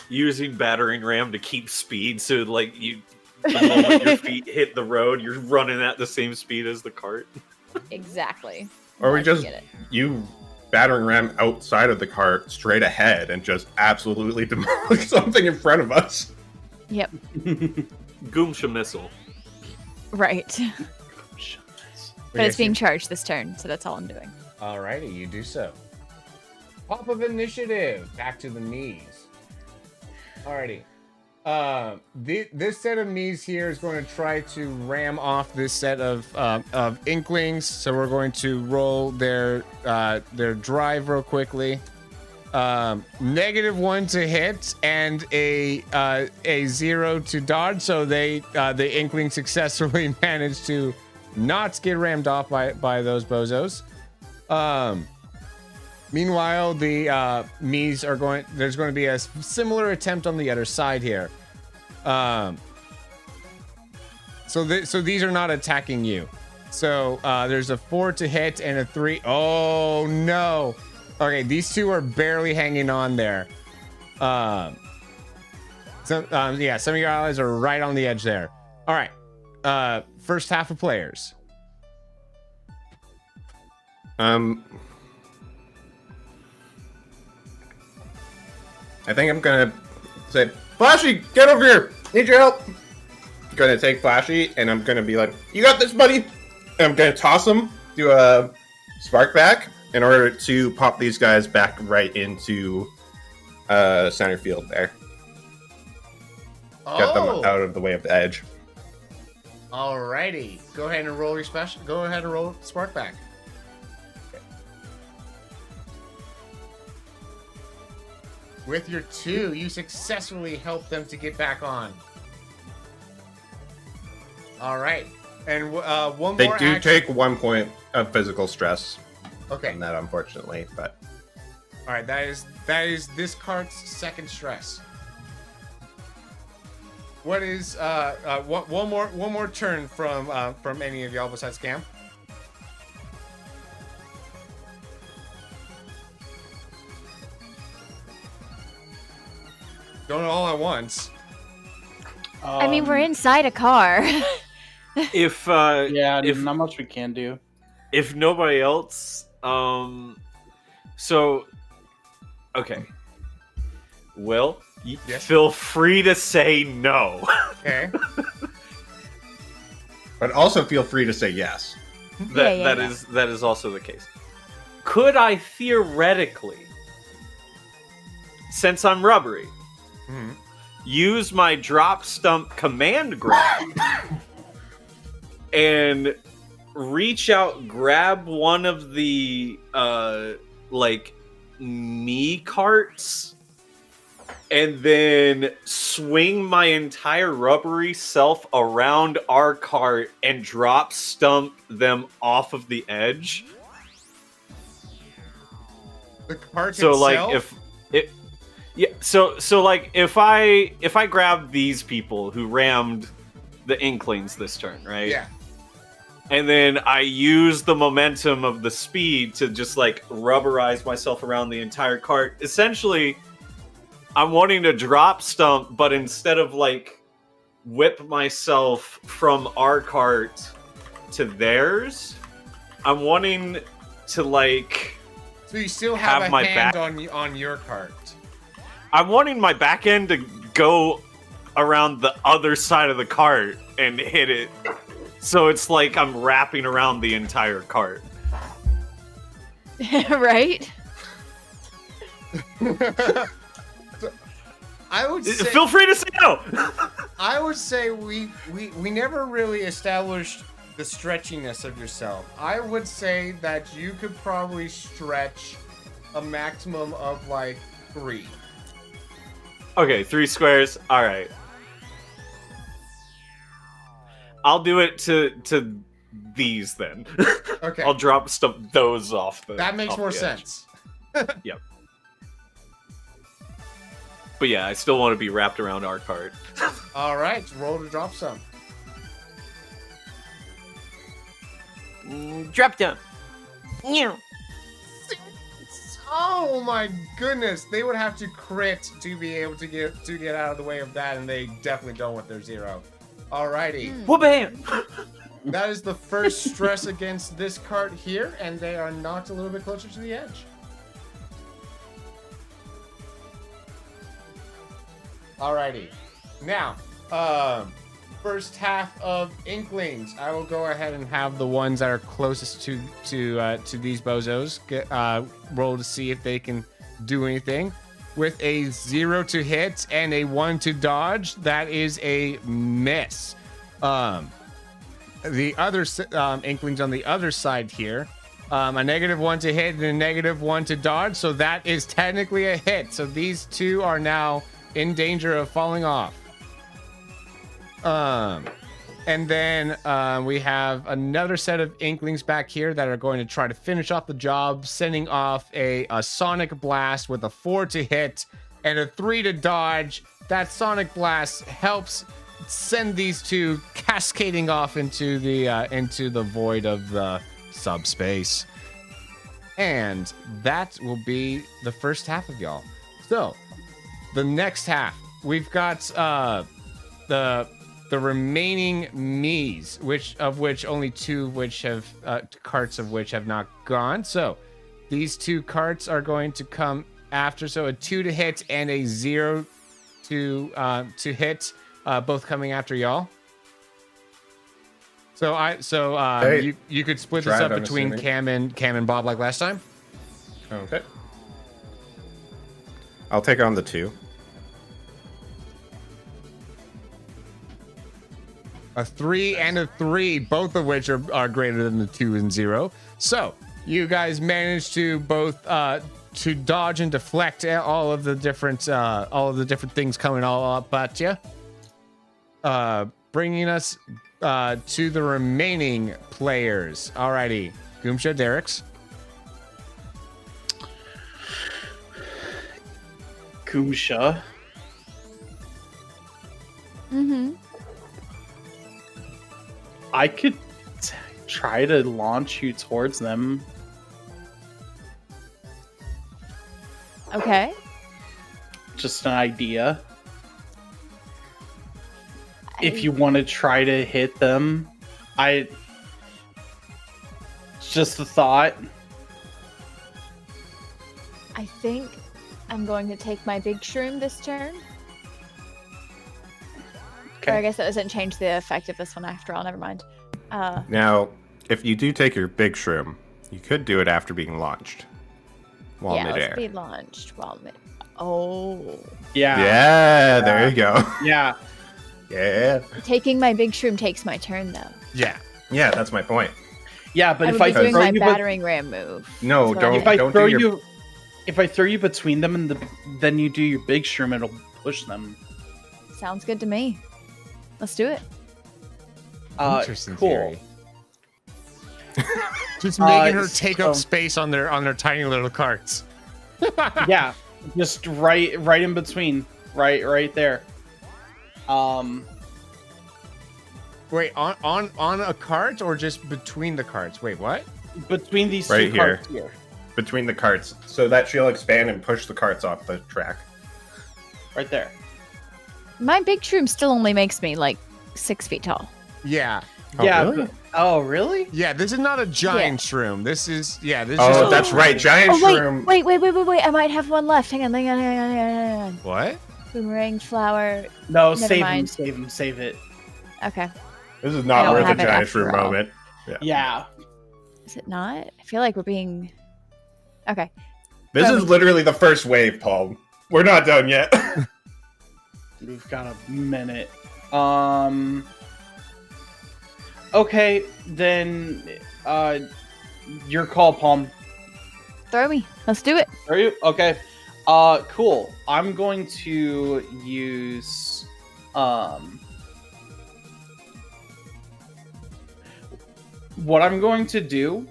Using battering ram to keep speed, so the moment your feet hit the road, you're running at the same speed as the cart. Exactly. Or we Glad you just get it. you battering ram outside of the cart straight ahead and just absolutely demolish something in front of us. Yep. Goomsha missile. Right. But it's being charged this turn, so that's all I'm doing. Alrighty, you do so. Top of initiative. Back to the knees. Alrighty. This set of knees here is going to try to ram off this set of inklings. So we're going to roll their drive real quickly. -1 to hit and a 0 to dodge. So the inkling successfully managed to not get rammed off by those bozos. Meanwhile, the Mies are going. There's going to be a similar attempt on the other side here. So these are not attacking you. So there's a 4 to hit and a 3. Oh no! Okay, these two are barely hanging on there. Yeah, some of your allies are right on the edge there. All right. First half of players. I think I'm gonna say, Flashy, get over here! Need your help! I'm gonna take Flashy and I'm gonna be like, you got this, buddy! And I'm gonna toss him to a spark back in order to pop these guys back right into center field there. Get them out of the way of the edge. Alrighty. Go ahead and roll your special. Go ahead and roll spark back. With your 2, you successfully help them to get back on. All right, and one They more. do action. take 1 point of physical stress. Okay. On that, unfortunately, but All right, that is this card's second stress. What is one more turn from any of y'all besides Cam? Don't all at once. I mean, we're inside a car. If Yeah, if not much we can do. if nobody else, so okay, Will, Yes? feel free to say no. Okay. but also feel free to say yes. That is also the case. Could I theoretically, since I'm rubbery, Mhm. use my drop stump command grab and reach out, grab one of the me carts, and then swing my entire rubbery self around our cart and drop stump them off of the edge? The cart So itself? like if I grab these people who rammed the Inklings this turn, right? Yeah. And then I use the momentum of the speed to just like rubberize myself around the entire cart. Essentially, I'm wanting to drop stump, but instead of like whip myself from our cart to theirs, I'm wanting to like So you still have a my hand back- on your cart. I'm wanting my back end to go around the other side of the cart and hit it. So it's like I'm wrapping around the entire cart. Right? I would say, Feel free to say no. I would say we never really established the stretchiness of yourself. I would say that you could probably stretch a maximum of like 3. Okay, 3 squares. All right. I'll do it to these then. Okay. I'll drop those off the. That makes off more the edge. sense. Yep. But yeah, I still want to be wrapped around our cart. All right, roll to drop some. Drop down. Oh my goodness, they would have to crit to be able to get out of the way of that, and they definitely don't with their 0. Alrighty, Whoop-bam! that is the first stress against this cart here, and they are knocked a little bit closer to the edge. Alrighty. Now, first half of Inklings. I will go ahead and have the ones that are closest to these bozos roll to see if they can do anything. With a 0 to hit and a 1 to dodge, that is a miss. The other Inklings on the other side here, a -1 to hit and a -1 to dodge, so that is technically a hit. So these two are now in danger of falling off. And then we have another set of Inklings back here that are going to try to finish off the job, sending off a Sonic Blast with a 4 to hit and a 3 to dodge. That Sonic Blast helps send these two cascading off into the void of the subspace. And that will be the first half of y'all. So the next half, we've got the remaining Miis, which only 2 of which have carts of which have not gone. So these 2 carts are going to come after. So a 2 to hit and a 0 to hit, both coming after y'all. So you could split this up between Cam and Bob like last time. Okay. I'll take on the 2. A 3 and a 3, both of which are greater than the 2 and 0. So you guys managed to both to dodge and deflect all of the different things coming all up at you. Bringing us to the remaining players. Alrighty, Goomsha, Derek's. Goomsha. Mm-hmm. I could try to launch you towards them. Okay. Just an idea. If you want to try to hit them, just a thought. I think I'm going to take my big shroom this turn. Or I guess that doesn't change the effect of this one after all. Never mind. Now, if you do take your big shroom, you could do it after being launched while midair. Let's be launched while mid. Oh. Yeah. Yeah, there you go. Yeah. Yeah. Taking my big shroom takes my turn though. Yeah. Yeah, that's my point. Yeah, but if I would be doing throw my you, battering ram move. No, That's what I'm don't. doing. If I throw you between them and then you do your big shroom, it'll push them. Sounds good to me. Let's do it. Interesting cool. theory. Just making her take up space on their tiny little carts. Yeah, just right in between, right there. Wait, on a cart or just between the carts? Wait, what? Between these Right two carts here. Between the carts, so that she'll expand and push the carts off the track. Right there. My big shroom still only makes me like 6 feet tall. Yeah. Yeah. really? Really? Yeah, this is not a giant shroom. This is Oh, that's right. Giant shroom. Wait. I might have one left. Hang on. What? Boomerang flower. No, Never save mind. save it. Okay. This is I not don't worth a have it giant after shroom all. moment. Yeah. Is it not? I feel like we're being... Okay. This is literally the first wave, Paul. We're not done yet. We've got a minute. Okay, then your call, Palm. Throw me. Let's do it. Are you? Okay. Cool. I'm going to use what I'm going to do,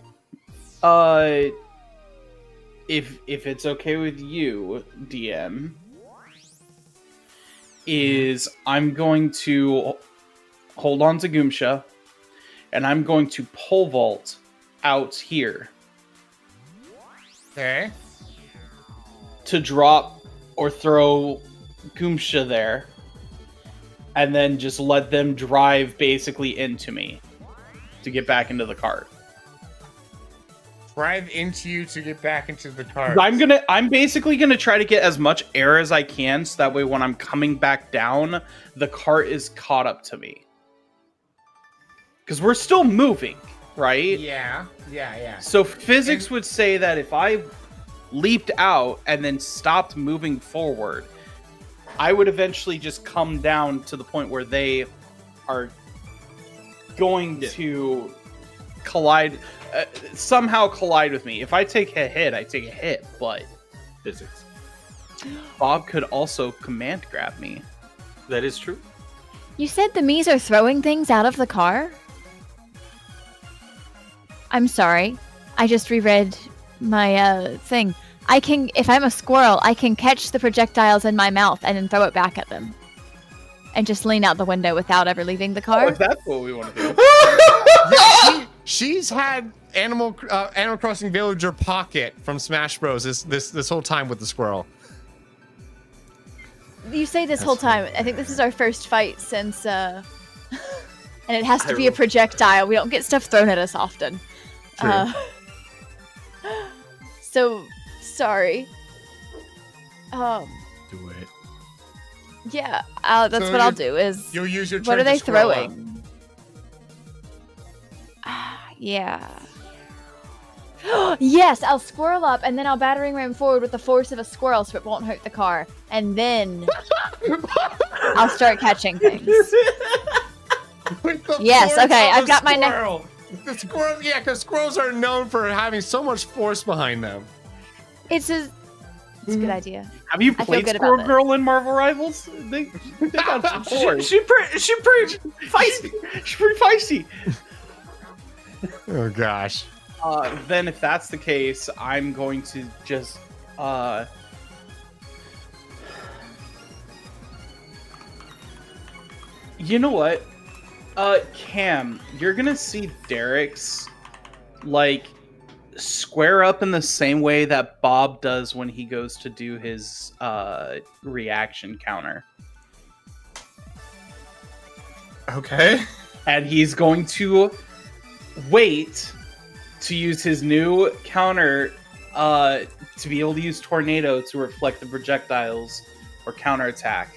if it's okay with you, DM, is I'm going to hold on to Goomsha, and I'm going to pole vault out here Okay. to drop or throw Goomsha there, and then just let them drive basically into me to get back into the cart. drive into you to get back into the car. I'm basically gonna try to get as much air as I can, so that way when I'm coming back down, the cart is caught up to me. Because we're still moving, right? Yeah. So physics would say that if I leaped out and then stopped moving forward, I would eventually just come down to the point where they are going to collide, somehow collide with me. If I take a hit, I take a hit, but Physics. Bob could also command grab me. That is true. You said the Mies are throwing things out of the car? I'm sorry. I just reread my thing. I can, if I'm a squirrel, I can catch the projectiles in my mouth and then throw it back at them. And just lean out the window without ever leaving the car. Oh, if that's what we want to do. Yeah, she's had Animal Crossing Villager Pocket from Smash Bros. This whole time with the squirrel. You say this whole time. I think this is our first fight since, and it has to be a projectile. We don't get stuff thrown at us often. True. So, sorry. Do it. Yeah, that's So what I'll do is... You'll use your turn What are to they scroll up. throwing? Yeah. Yes, I'll squirrel up and then I'll battering ram forward with the force of a squirrel so it won't hurt the car. And then I'll start catching things. With the Yes, force okay, of I've a got my neck. squirrel. The squirrel, yeah, because squirrels are known for having so much force behind them. It's a good idea. Have you I feel played good Squirrel about Girl in Marvel Rivals? They got some force. She pretty feisty. She's pretty feisty. Oh gosh. Then if that's the case, I'm going to just you know what? Cam, you're gonna see Derek's like square up in the same way that Bob does when he goes to do his reaction counter. Okay. And he's going to wait to use his new counter to be able to use Tornado to reflect the projectiles or counterattack.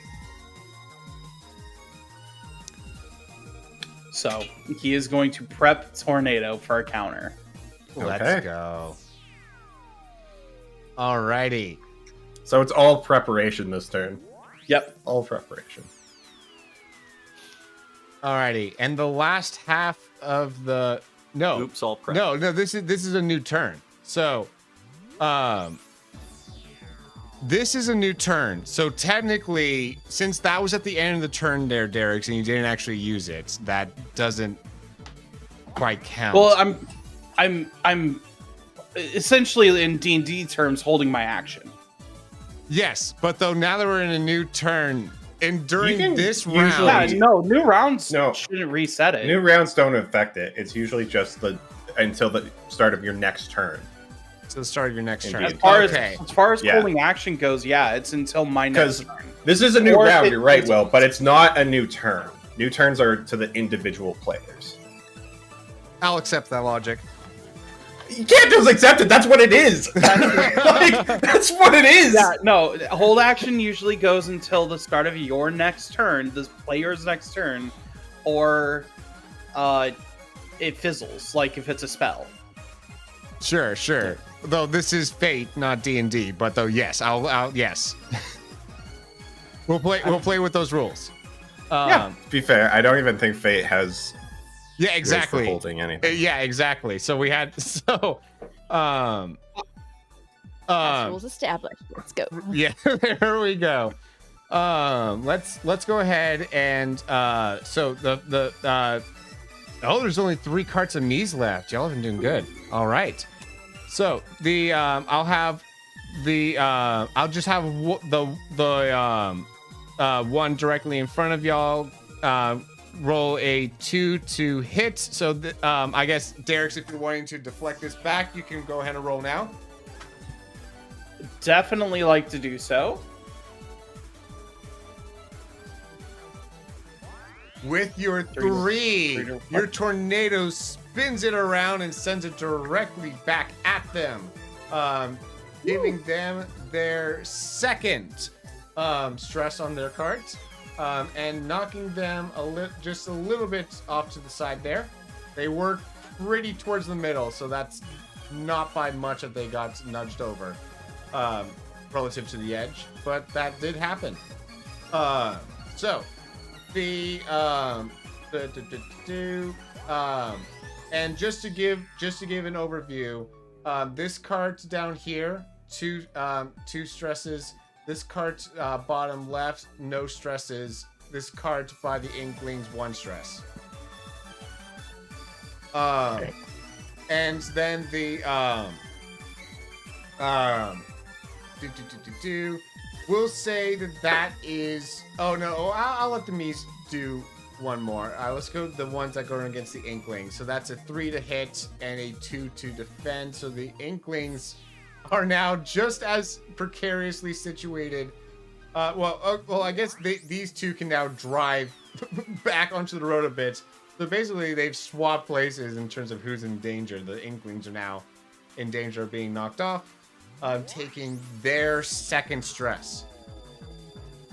So he is going to prep Tornado for a counter. Let's Okay. go. Alrighty. So it's all preparation this turn. Yep. All preparation. Alrighty. And the last half of the Oops, all prep. No, this is a new turn. So this is a new turn. So technically, since that was at the end of the turn there, Derek, and you didn't actually use it, that doesn't quite count. Well, I'm essentially in D&D terms holding my action. Yes, but though now that we're in a new turn, and during can this usually- round, Yeah, no, new rounds No. shouldn't reset it. New rounds don't affect it. It's usually just until the start of your next turn. to the start of your next turn. As far Okay. as Yeah. holding action goes, yeah, it's until my next Because turn. this is a new Or if round, it- you're right, it's- Will, but it's not a new turn. New turns are to the individual players. I'll accept that logic. You can't just accept it. That's what it is. Like, that's what it is. Yeah, no, hold action usually goes until the start of your next turn, the player's next turn, or it fizzles, like if it's a spell. Sure. Though this is Fate, not D&D, but though yes, I'll yes. We'll play with those rules. To be fair, I don't even think Fate has Yeah, rules for exactly. holding anything. Yeah, exactly. So we had Rules established. Let's go. yeah, there we go. Let's go ahead and so there's only 3 carts of Mies left. Y'all have been doing good. All right. So the I'll just have the one directly in front of y'all. Roll a 2 to hit. So I guess Derek's, if you're wanting to deflect this back, you can go ahead and roll now. Definitely like to do so. With your 3, your tornado spins it around and sends it directly back at them, giving them their second stress on their cards, and knocking them just a little bit off to the side there. They were pretty towards the middle, so that's not by much that they got nudged over relative to the edge, but that did happen. So the and just to give an overview, this cart down here, two stresses. This cart bottom left, no stresses. This cart by the Inklings, 1 stress. And then the we'll say that is. Oh no! I'll let the Mies do one more. Let's go the ones that go against the Inklings. So that's a 3 to hit and a 2 to defend. So the Inklings are now just as precariously situated. Well, I guess these two can now drive back onto the road a bit. So basically, they've swapped places in terms of who's in danger. The Inklings are now in danger of being knocked off, taking their second stress.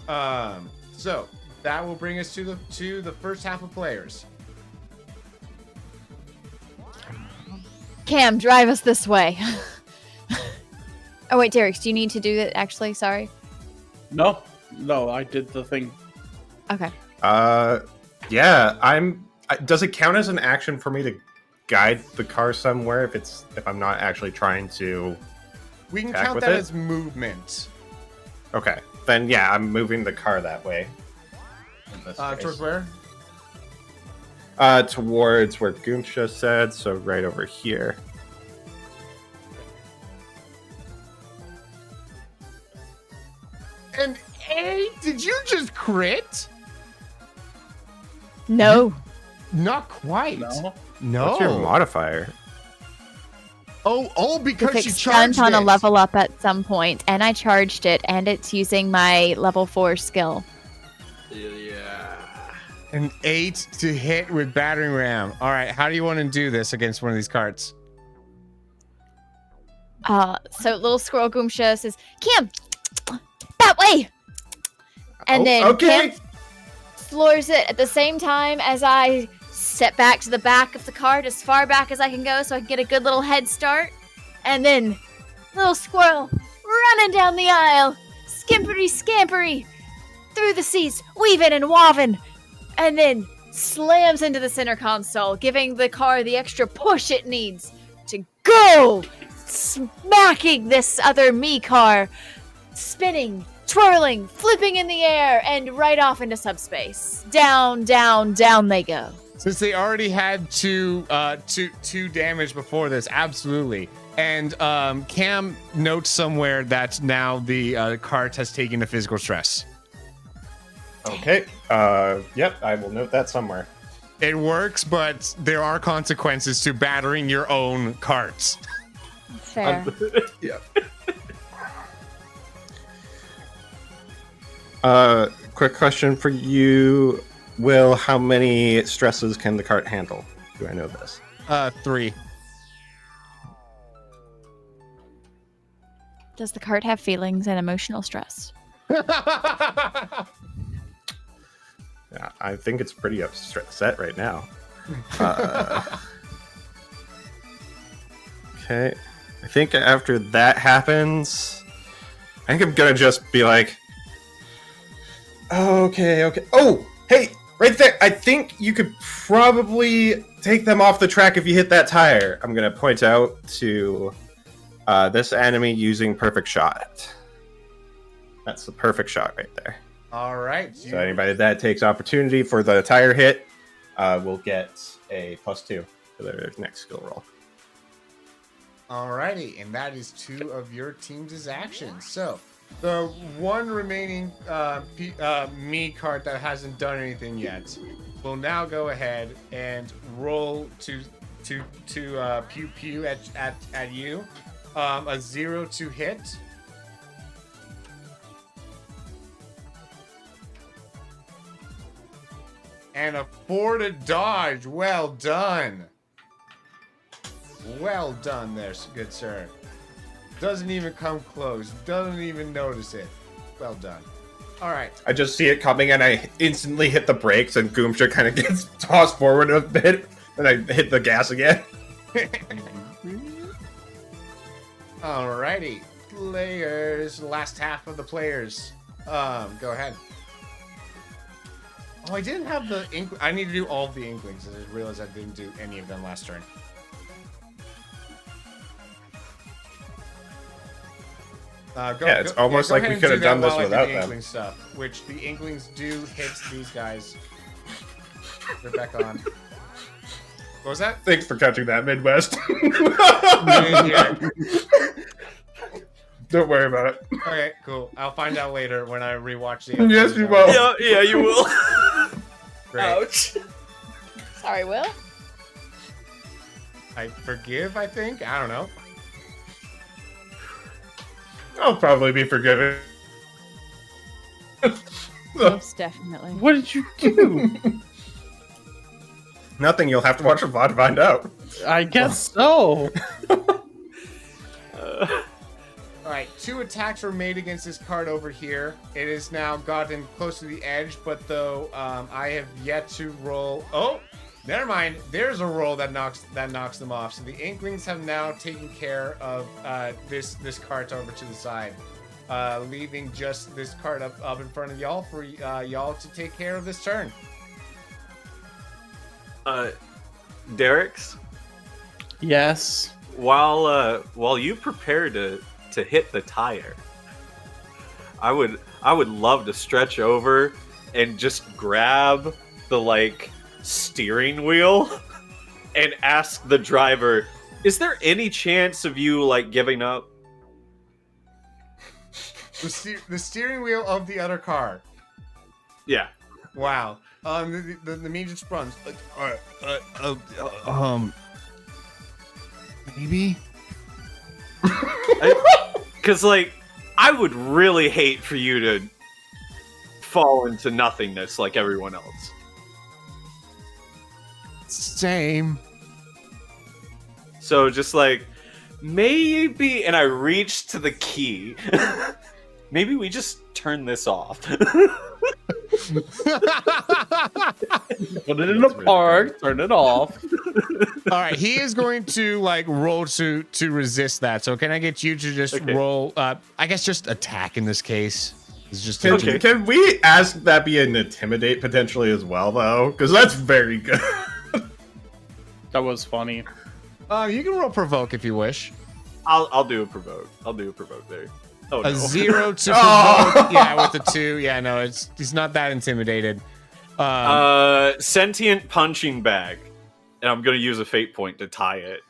So that will bring us to the first half of players. Cam, drive us this way. Oh wait, Derek, do you need to do that? Actually, sorry. No, I did the thing. Okay. Yeah, does it count as an action for me to guide the car somewhere if I'm not actually trying to? We can attack count with that it? as movement. Okay, then yeah, I'm moving the car that way. Towards where? Towards where Goomsha said, so right over here. And A, did you just crit? No. Not quite. No. What's your modifier? Oh, because If you it's charged stunt on it. a level up at some point, and I charged it, and it's using my level 4 skill. Yeah. An 8 to hit with battering ram. All right, how do you want to do this against one of these carts? So little squirrel Goomsha says, Cam, that way! And then okay. Cam floors it at the same time as I step back to the back of the cart as far back as I can go so I can get a good little head start. And then little squirrel running down the aisle, skimpery scampery, through the seats, weaving and waving, and then slams into the center console, giving the car the extra push it needs to go, smacking this other me car, spinning, twirling, flipping in the air, and right off into subspace. Down, down, down they go. Since they already had two damage before this, absolutely. And Cam notes somewhere that now the cart has taken a physical stress. Okay. Yep, I will note that somewhere. It works, but there are consequences to battering your own carts. Fair. Yeah. Quick question for you, Will. How many stresses can the cart handle? Do I know this? 3. Does the cart have feelings and emotional stress? Yeah, I think it's pretty upset right now. Okay. I think after that happens, I think I'm gonna just be like, okay. Oh, hey, right there. I think you could probably take them off the track if you hit that tire. I'm gonna point out to this enemy using perfect shot. That's the perfect shot right there. All right. So anybody that takes opportunity for the tire hit will get a +2 for their next skill roll. Alrighty, and that is 2 of your team's actions. So the one remaining me cart that hasn't done anything yet will now go ahead and roll to pew pew at you. A 0 to hit. And a 4 to dodge. Well done. Well done there, good sir. Doesn't even come close. Doesn't even notice it. Well done. All right. I just see it coming and I instantly hit the brakes and Goomsha kind of gets tossed forward a bit and I hit the gas again. Alrighty. Players. Last half of the players. Go ahead. Oh, I didn't have the I need to do all the Inklings. I just realized I didn't do any of them last turn. It's almost like we could have done this without them. Inkling stuff, which the Inklings do hit these guys. They're back on. What was that? Thanks for catching that, Midwest. Don't worry about it. Okay, cool. I'll find out later when I rewatch the. Yes, you will. Yeah, you will. Great. Ouch. Sorry, Will. I forgive. I think. I don't know. I'll probably be forgiven. Most definitely. What did you do? Nothing. You'll have to watch the VOD to find out. I guess so. All right, 2 attacks were made against this card over here. It has now gotten close to the edge, but though I have yet to roll. Oh, never mind. There's a roll that knocks them off. So the Inklings have now taken care of this cart over to the side, leaving just this cart up in front of y'all for y'all to take care of this turn. Derek's. Yes. While you prepare to hit the tire, I would love to stretch over and just grab the steering wheel and ask the driver, is there any chance of you giving up? The steering wheel of the other car. Yeah. Wow. The meme just runs. Maybe. Because I would really hate for you to fall into nothingness like everyone else. Same. So just maybe, and I reach to the key. Maybe we just turn this off. Put it in a park, turn it off. All right, he is going to roll to resist that. So can I get you to just roll? I guess just attack in this case. It's just Can we ask that be an intimidate potentially as well, though? Because that's very good. That was funny. You can roll provoke if you wish. I'll do a provoke. I'll do a provoke there. Oh, no. A 0 to provoke. Yeah, with the 2. Yeah, no, he's not that intimidated. Sentient punching bag, and I'm gonna use a fate point to tie it.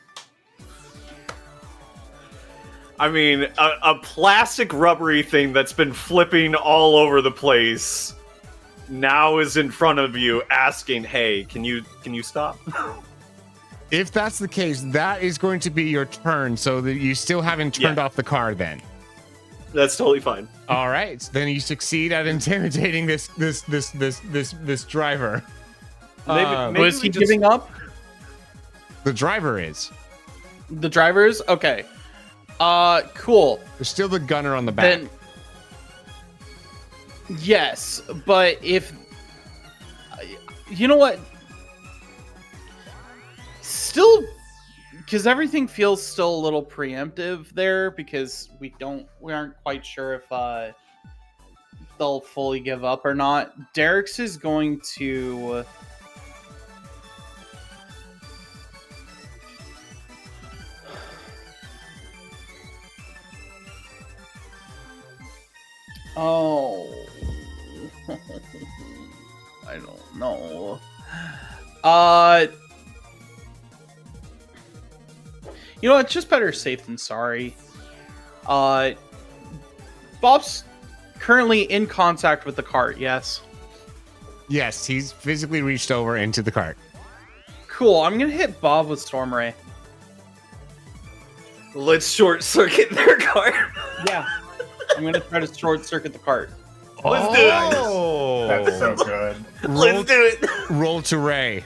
I mean, a plastic rubbery thing that's been flipping all over the place now is in front of you, asking, "Hey, can you stop?" If that's the case, that is going to be your turn. So that you still haven't turned off the car, then. That's totally fine. All right, then you succeed at intimidating this driver. Maybe Was he giving up? The driver is. The drivers? Okay. Cool. There's still the gunner on the back. Then, yes, but if you know what, still, because everything feels still a little preemptive there, because we aren't quite sure if they'll fully give up or not. Derek's is going to I don't know. You know, it's just better safe than sorry. Bob's currently in contact with the cart, yes? Yes, he's physically reached over into the cart. Cool, I'm gonna hit Bob with Storm Ray. Let's short circuit their car. Yeah. I'm gonna try to short circuit the cart. Let's do it. Oh, That's so good. Let's do it. Roll to Ray.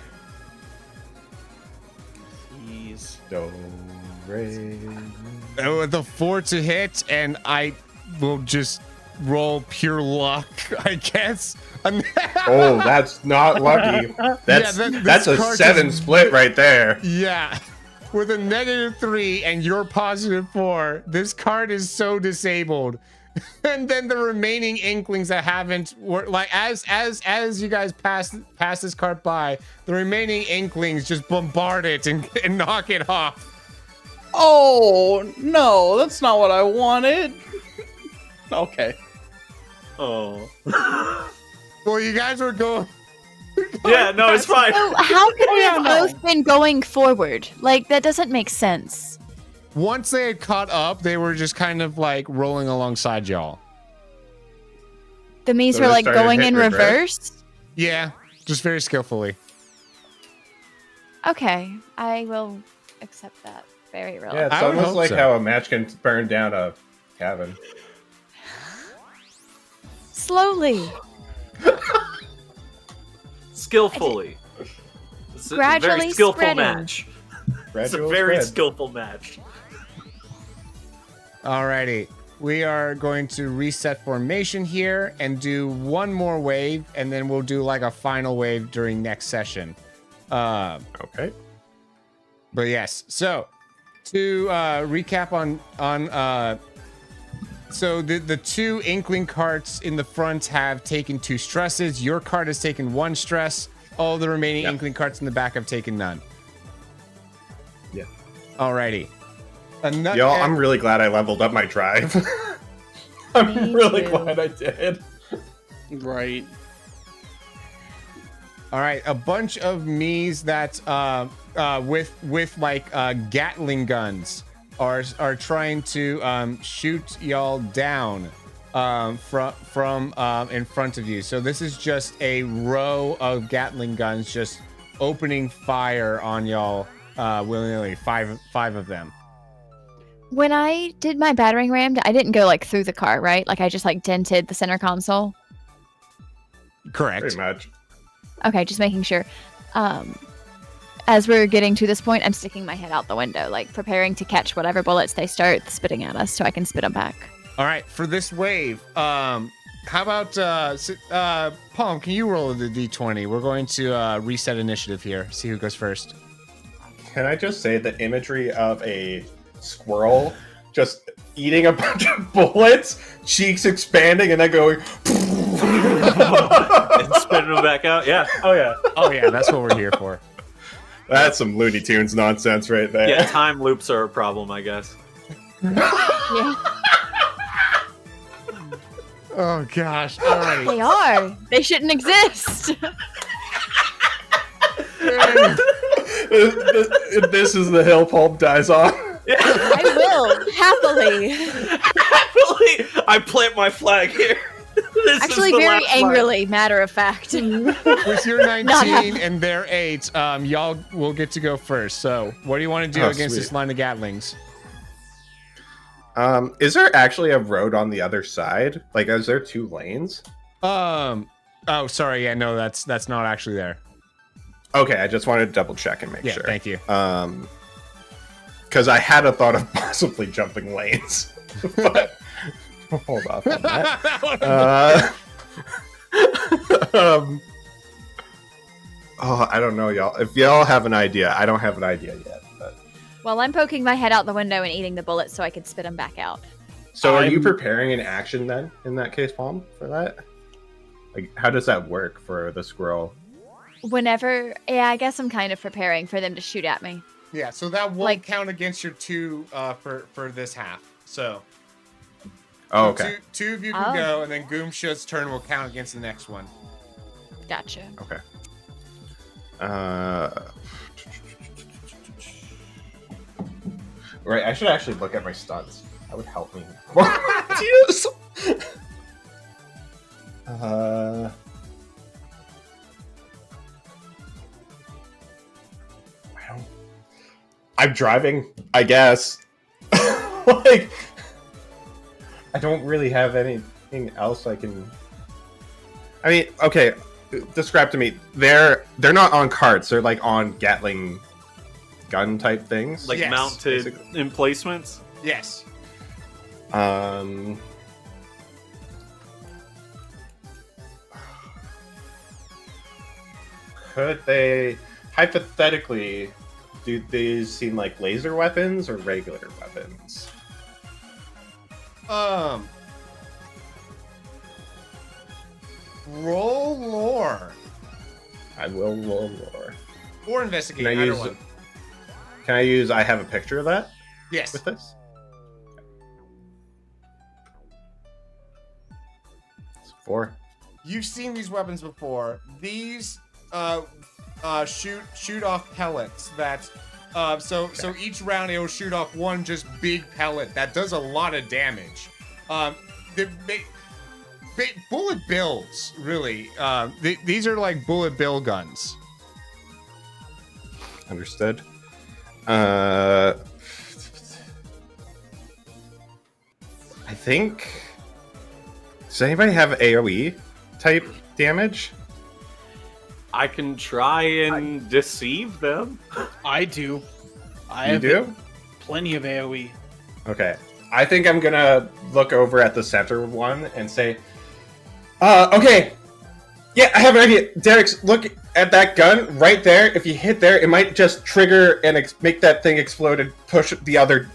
Jeez. Don't. With a 4 to hit, and I will just roll pure luck, I guess. Oh, that's not lucky. That's that's a card 7 is- split right there. Yeah. With a -3 and you're +4, this card is so disabled. And then the remaining inklings that haven't like as you guys pass this card by, the remaining inklings just bombard it and knock it off. Oh no, that's not what I wanted. Okay. Oh. Well, you guys were going. Yeah, no, it's fine. So how could we have no. both been going forward? Like, that doesn't make sense. Once they had caught up, they were just kind of like rolling alongside y'all. The Mies So were they like started going in hitting reverse? reverse? Yeah, just very skillfully. Okay, I will accept that very Yeah, reluctantly. it's I would almost hope like so. how a match can burn down a cabin. Slowly. Skillfully. It's a very Gradually skillful spreading. match. It's a Gradual very spread. skillful match. Alrighty, we are going to reset formation here and do one more wave, and then we'll do like a final wave during next session. Okay. But yes, so to recap on so the 2 inkling carts in the front have taken 2 stresses. Your cart has taken 1 stress. All the remaining Yep. inkling carts in the back have taken none. Yeah. Alrighty. Y'all, I'm really glad I leveled up my drive. I'm Me really too. glad I did. Right. All right, a bunch of Mies that with like Gatling guns are trying to shoot y'all down from in front of you. So this is just a row of Gatling guns just opening fire on y'all willy-nilly. Five of them. When I did my battering ram, I didn't go like through the car, right? Like I just like dented the center console. Correct. Pretty much. Okay, just making sure. As we're getting to this point, I'm sticking my head out the window, like preparing to catch whatever bullets they start spitting at us so I can spit them back. All right, for this wave, how about Palm? Can you roll the d20? We're going to reset initiative here. See who goes first. Can I just say the imagery of a squirrel just eating a bunch of bullets, cheeks expanding, and then going. And spinning them back out. Yeah. Oh yeah. Oh yeah, that's what we're here for. That's some Looney Tunes nonsense right there. Yeah. Time loops are a problem, I guess. Yeah, Oh gosh. All right. they are. They shouldn't exist. This is the hill Pulp dies on. I will happily. Happily, I plant my flag here. This is Actually, the very last flag. angrily, matter of fact. With your Not 19 and their 8, y'all will get to go first. So, what do you want to do Oh, against this sweet. line of Gatlings? Is there actually a road on the other side? Like, is there 2 lanes? Oh, sorry. Yeah, no, that's not actually there. Okay, I just wanted to double check and make Yeah, sure. thank you. Because I had a thought of possibly jumping lanes. But hold off on that. I don't know, y'all. If y'all have an idea, I don't have an idea yet. But... Well, I'm poking my head out the window and eating the bullets so I can spit them back out. So, are you I'm- preparing an action then? In that case, Palm, for that? Like, how does that work for the squirrel? Whenever, yeah, I guess I'm kind of preparing for them to shoot at me. Yeah, so that won't Like- count against your 2 for this half. So, Oh, okay. two of you can Oh. go, and then Goomsha's turn will count against the next one. Gotcha. Okay. Right, I should actually look at my stunts. That would help me. Yes. I'm driving, I guess. Like, I don't really have anything else I can. I mean, okay, describe to me. They're not on carts. They're like on Gatling gun type things. Like Yes, mounted basically. emplacements. Yes. Could they hypothetically do these seem like laser weapons or regular weapons? Roll lore I will roll lore. or investigate. Can I Either use? one. Can I use? I have a picture of that Yes. with this. It's 4. You've seen these weapons before. These shoot off pellets that so each round it will shoot off one just big pellet that does a lot of damage. Bullet bills, really. These are like bullet bill guns. Understood. I think. Does anybody have AOE type damage? I can try and deceive them. I do. I You have do? plenty of AoE. Okay. I think I'm gonna look over at the center one and say, okay. Yeah, I have an idea. Derek's, look at that gun right there. If you hit there, it might just trigger and make that thing explode and push the other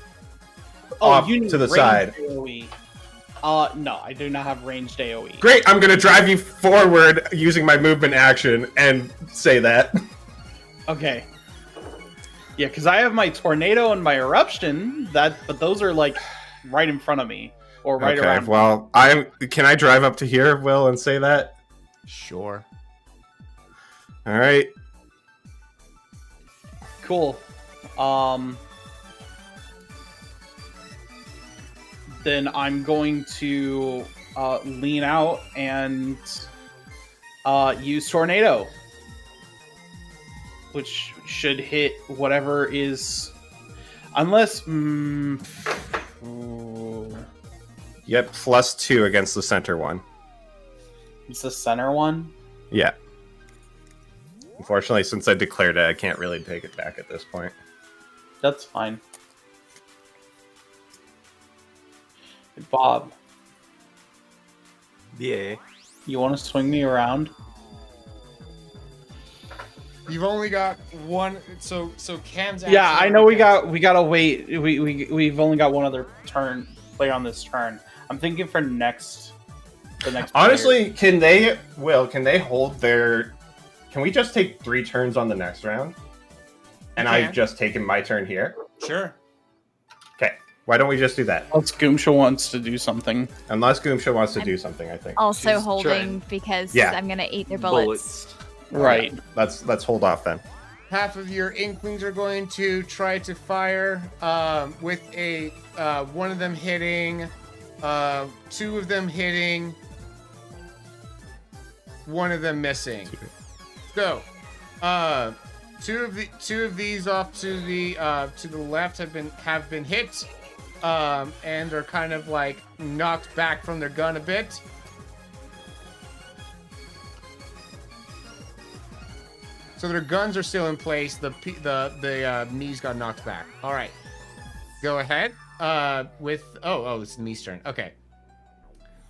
off you need to the ranged side. AoE. No, I do not have ranged AoE. Great, I'm gonna drive you forward using my movement action and say that. Okay. Yeah, because I have my tornado and my eruption. But those are like right in front of me or right Okay, around. well, can I drive up to here, Will, and say that? Sure. All right. Cool. Then I'm going to lean out and use tornado, which should hit whatever is, unless. Yep, +2 against the center one. It's the center one. Yeah. Unfortunately, since I declared it, I can't really take it back at this point. That's fine. Hey, Bob, Yeah. you want to swing me around? You've only got one. So Cam's. Yeah, action I know. We already gotta wait. We've only got one other turn play on this turn. I'm thinking for the next. Honestly, can they hold their... Can we just take 3 turns on the next round? And You I've can. just taken my turn here? Sure. Okay, why don't we just do that? Unless Goomsha wants to do something. Unless Goomsha wants to do something, I think. Also She's holding trying. because Yeah. I'm gonna eat their bullets. Right. Let's hold off then. Half of your inklings are going to try to fire with a one of them hitting, 2 of them hitting, 1 of them missing. So, 2 of these off to the left have been hit, and are kind of like knocked back from their gun a bit. So their guns are still in place. The knees got knocked back. All right, go ahead. It's Me's turn. Okay.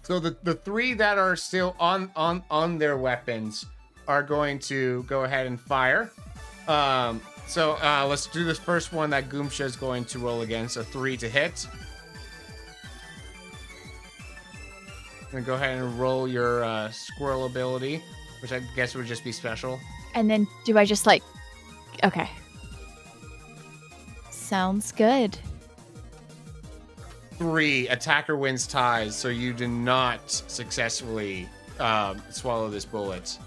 So the 3 that are still on their weapons are going to go ahead and fire. So let's do this first one that Goomsha is going to roll against, a 3 to hit. And go ahead and roll your squirrel ability, which I guess would just be special. And then do I just like... Okay. Sounds good. 3, attacker wins ties, so you do not successfully swallow this bullet.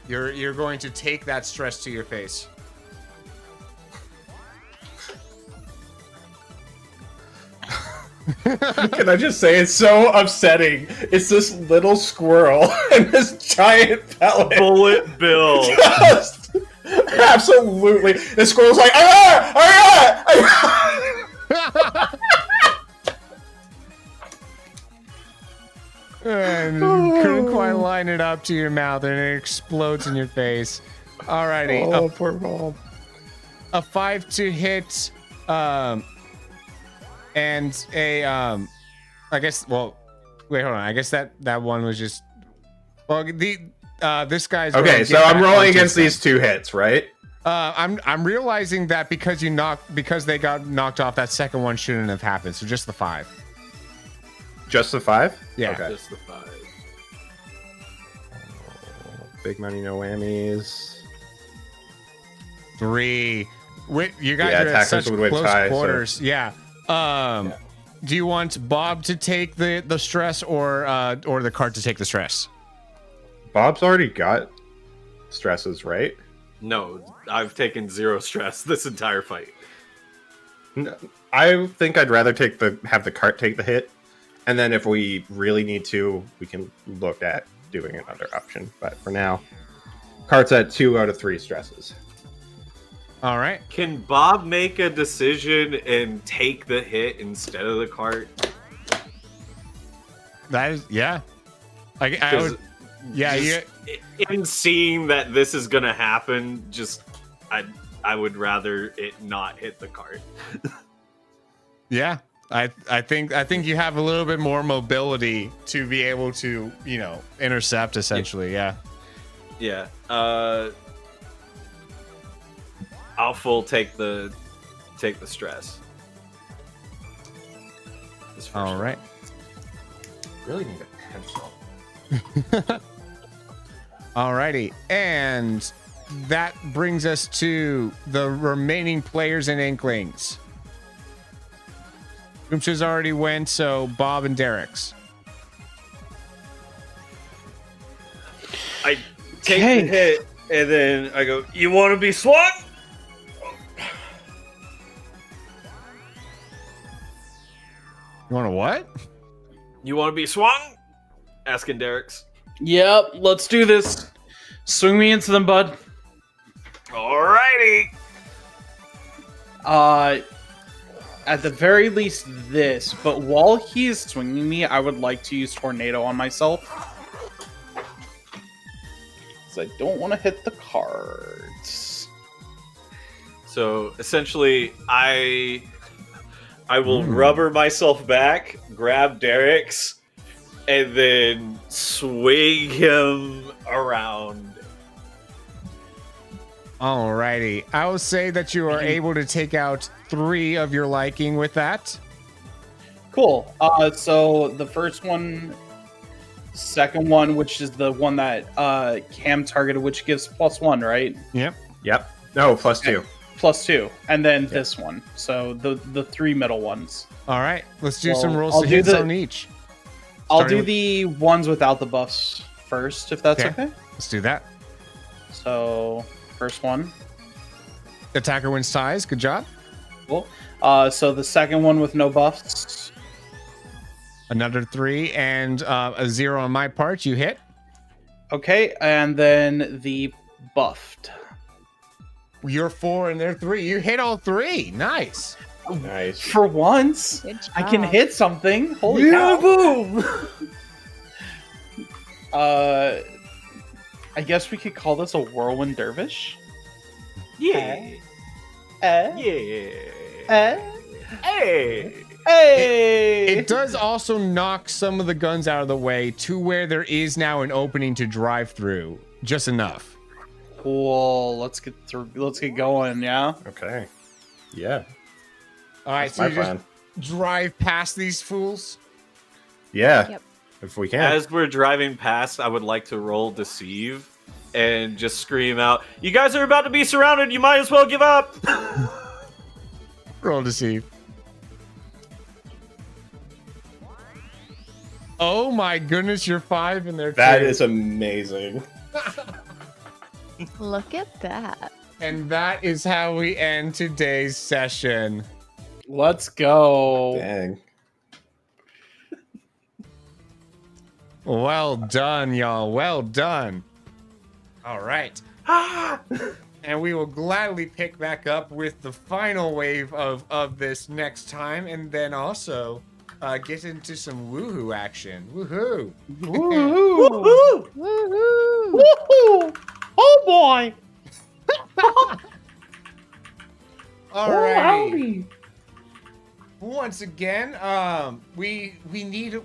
You're going to take that stress to your face. Can I just say, it's so upsetting. It's this little squirrel and this giant pellet. Bullet bill. Just, absolutely. The squirrel's like, ah, ah, ah. And you couldn't quite line it up to your mouth, and it explodes in your face. Alrighty. Oh, poor Bob. a 5 to hit, and a I guess. Well, wait, hold on. I guess that one was just. Well, this guy's Okay, so I'm rolling against these 2 hits, right? I'm realizing that because they got knocked off, that second one shouldn't have happened. So just the 5. Just the 5? Yeah. Okay. Just the 5. Big money, no whammies. 3. You guys Yeah, are at attackers such would win close tie, so- quarters. Yeah. Do you want Bob to take the stress or the cart to take the stress? Bob's already got stresses, right? No, I've taken 0 stress this entire fight. No, I think I'd rather have the cart take the hit, and then if we really need to, we can look at doing another option. But for now, cart's at 2 out of 3 stresses. All right. Can Bob make a decision and take the hit instead of the cart? That is, yeah. I would, yeah. Just in seeing that this is gonna happen, I would rather it not hit the cart. Yeah. I think you have a little bit more mobility to be able to, intercept essentially. Yeah. Yeah. I'll full take the stress. All right. Really need a pencil. Alrighty, and that brings us to the remaining players and Inklings. Goomsha's already went, so Bob and Derek's. I take the hit, and then I go, "You want to be swung?" You want to what? You want to be swung? Asking Derek's. Yep, let's do this. Swing me into them, bud. Alrighty. At the very least this, but while he is swinging me, I would like to use Tornado on myself. Because I don't want to hit the cards. So essentially, I will rubber myself back, grab Derek's, and then swing him around. Alrighty. I will say that you are able to take out 3 of your liking with that. Cool. So the first one, second one, which is the one that Cam targeted, which gives +1, right? Yep. No, +2. +2, and then this one. So the 3 middle ones. All right. Let's do So some rolls I'll to do hits the- on each. I'll Starting do with- the ones without the buffs first, if that's Okay. okay. Let's do that. So first one. Attacker wins ties. Good job. Cool. So the second one with no buffs. Another 3 and a 0 on my part. You hit. Okay, and then the buffed. You're 4 and they're 3. You hit all 3. Nice. Nice. For once, Good job. I can hit something. Holy cow! boom! I guess we could call this a whirlwind dervish. Yeah. Eh? Yeah. Hey. Hey! It does also knock some of the guns out of the way to where there is now an opening to drive through. Just enough. Cool. Let's get through. Let's get going. Yeah. Okay. Yeah. All right, That's so my you just plan. drive past these fools. Yeah. Yep. If we can. As we're driving past, I would like to roll deceive and just scream out, "You guys are about to be surrounded. You might as well give up." Roll deceive. Oh my goodness, you're 5 and they're 2. That is amazing. Look at that. And that is how we end today's session. Let's go. Dang. Well done, y'all. Well done. All right. And we will gladly pick back up with the final wave of this next time, and then also get into some woohoo action. Woohoo! Woohoo! Woohoo! Oh boy! Alrighty. Once again, we need a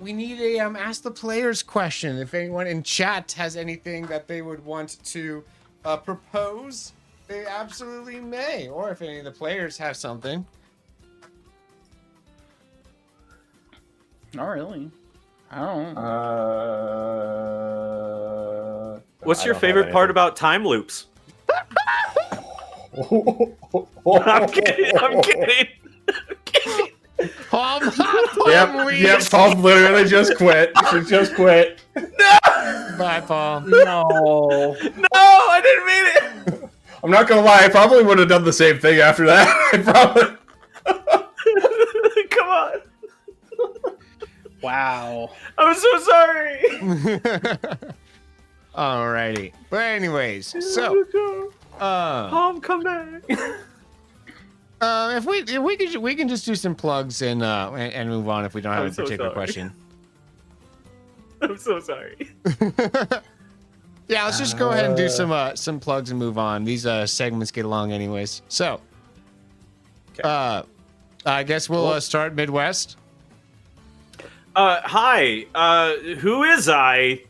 ask the players question. If anyone in chat has anything that they would want to propose, they absolutely may. Or if any of the players have something. Not really. I don't know. What's your favorite part about time loops? I'm kidding. I'm kidding. Palm, Yep, Paul literally just quit. She just quit. Bye, Paul. No. No, I didn't mean it. I'm not gonna lie, I probably would have done the same thing after that. I probably. Come on. Wow. I'm so sorry. Alrighty. But anyways, so Palm, come back. if we can just do some plugs and move on if we don't have I'm a so particular sorry. question. I'm so sorry. Yeah, let's just go ahead and do some plugs and move on. These segments get along anyways. So, I guess we'll start Midwest. Hi. Who is I?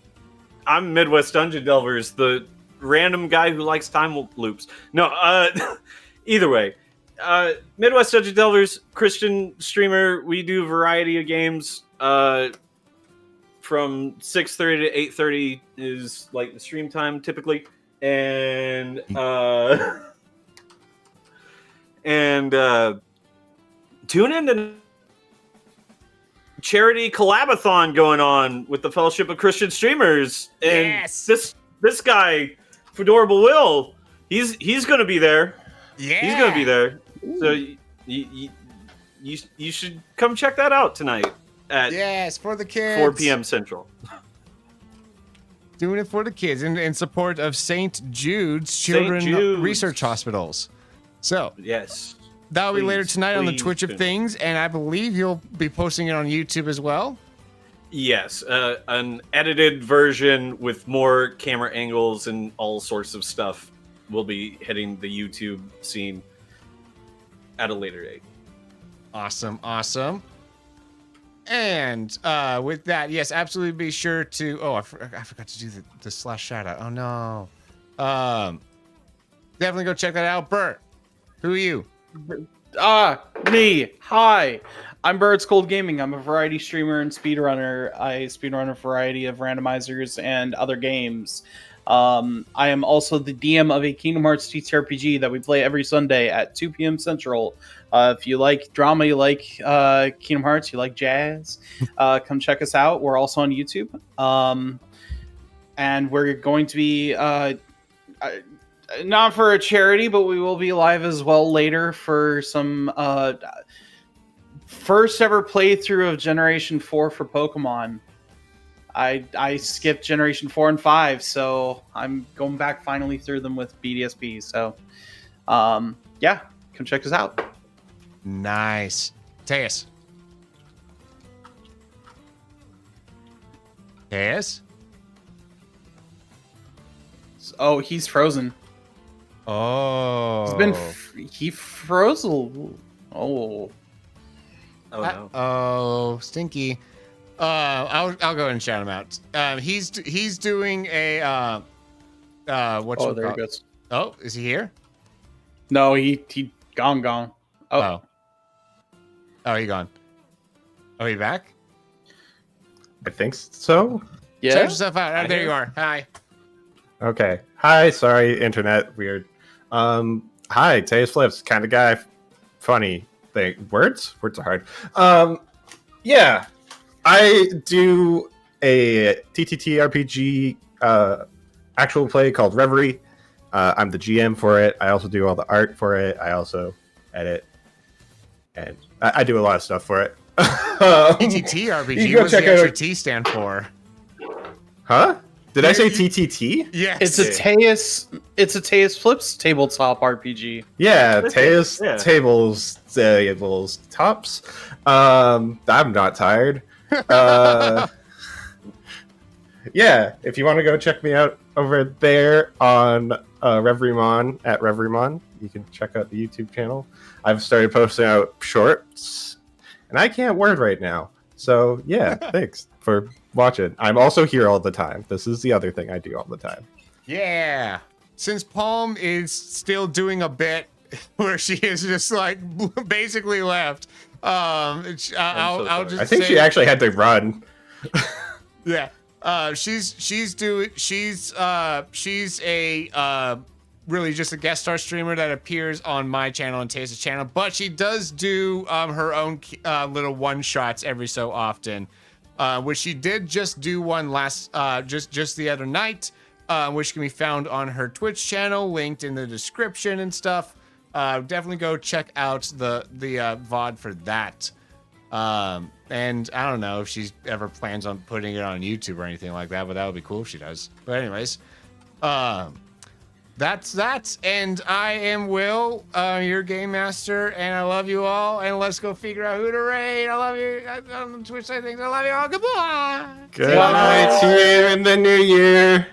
I'm Midwest Dungeon Delvers, the random guy who likes time loops. No, either way. Midwest Dungeon Delvers, Christian streamer. We do a variety of games. From 6:30 to 8:30 is like the stream time typically, and tune in to charity collabathon going on with the Fellowship of Christian Streamers, and Yes! this guy, Fedorable Will, he's gonna be there. Yeah, He's gonna be there. So you should come check that out tonight at Yes, for the kids. 4 p.m. Central. Doing it for the kids in support of St. Jude's Children's Jude's. Research Hospitals. So Yes. that'll be later Please, tonight on the please Twitch of tune in. Things, and I believe you'll be posting it on YouTube as well. Yes, an edited version with more camera angles and all sorts of stuff will be hitting the YouTube scene at a later date. Awesome. And with that, yes, absolutely be sure to. Oh, I forgot to do the slash shout out. Oh no. Definitely go check that out. Bert, who are you? Me. Hi. I'm BurrItsColdGaming. I'm a variety streamer and speedrunner. I speedrun a variety of randomizers and other games. I am also the DM of a Kingdom Hearts TTRPG that we play every Sunday at 2 p.m. Central. If you like drama, you like Kingdom Hearts, you like jazz, come check us out. We're also on YouTube. And we're going to be, not for a charity, but we will be live as well later for some first ever playthrough of Generation 4 for Pokemon. I skipped Generation 4 and 5, so I'm going back finally through them with BDSP. So, yeah, come check us out. Nice. Teus. Oh, he's frozen. Oh. He froze. Oh. Oh no. Oh, stinky. I'll go ahead and shout him out. He's doing a what's Oh, there he goes. Oh, is he here? No, he gone. Oh. Oh, he gone. Oh, he back? I think so. Yeah. Check yourself out. Oh, there you are. Hi. Okay. Hi. Sorry, internet. Weird. Hi. TeusFlips. Kind of guy. Funny thing. Words are hard. Yeah. I do a TTTRPG actual play called Reverie. I'm the GM for it. I also do all the art for it. I also edit. And I do a lot of stuff for it. TTTRPG. You go What does the check out extra our- T stand for? Huh? Did I say TTT? Yes. It's a TeusFlips tabletop RPG. Yeah, That's Teus it, yeah. tables tops. I'm not tired. yeah, if you want to go check me out over there on Reverymon at Reverymon, you can check out the YouTube channel. I've started posting out shorts, and I can't word right now. So yeah, thanks for watching. I'm also here all the time. This is the other thing I do all the time. Yeah. Since Palm is still doing a bit where she is just like basically left, I'll just I think say, she actually had to run. yeah. She's a really just a guest star streamer that appears on my channel and Tase's channel, but she does do her own little one shots every so often, which she did just do one last just the other night, which can be found on her Twitch channel, linked in the description and stuff. Definitely go check out the VOD for that. And I don't know if she ever plans on putting it on YouTube or anything like that, but that would be cool if she does. But anyways, that's that. And I am Will, your game master, and I love you all. And let's go figure out who to raid. I love you. On the Twitch side things, I love you all. Goodbye. Good night. See you in the new year.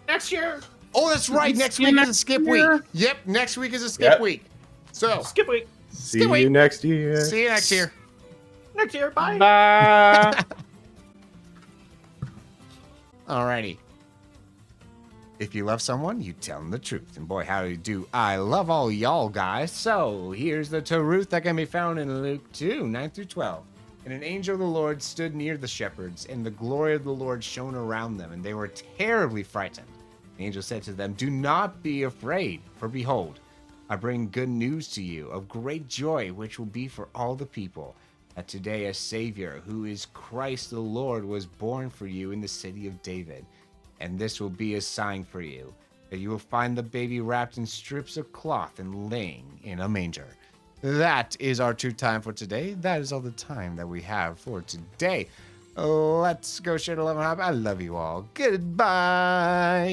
Next year. Oh, that's right. Next week is a skip week. Yep, next week is a skip week. So Skip week. See you next year. see you next year. Next year. Bye. Bye. Alrighty. If you love someone, you tell them the truth. And boy, how do I love all y'all guys. So here's the truth that can be found in Luke 2, 9 through 12. And an angel of the Lord stood near the shepherds, and the glory of the Lord shone around them, and they were terribly frightened. The angel said to them, "Do not be afraid, for behold, I bring good news to you of great joy, which will be for all the people. That today a Savior, who is Christ the Lord, was born for you in the city of David. And this will be a sign for you, that you will find the baby wrapped in strips of cloth and laying in a manger." That is our true time for today. That is all the time that we have for today. Let's go share the love and hop. I love you all. Goodbye.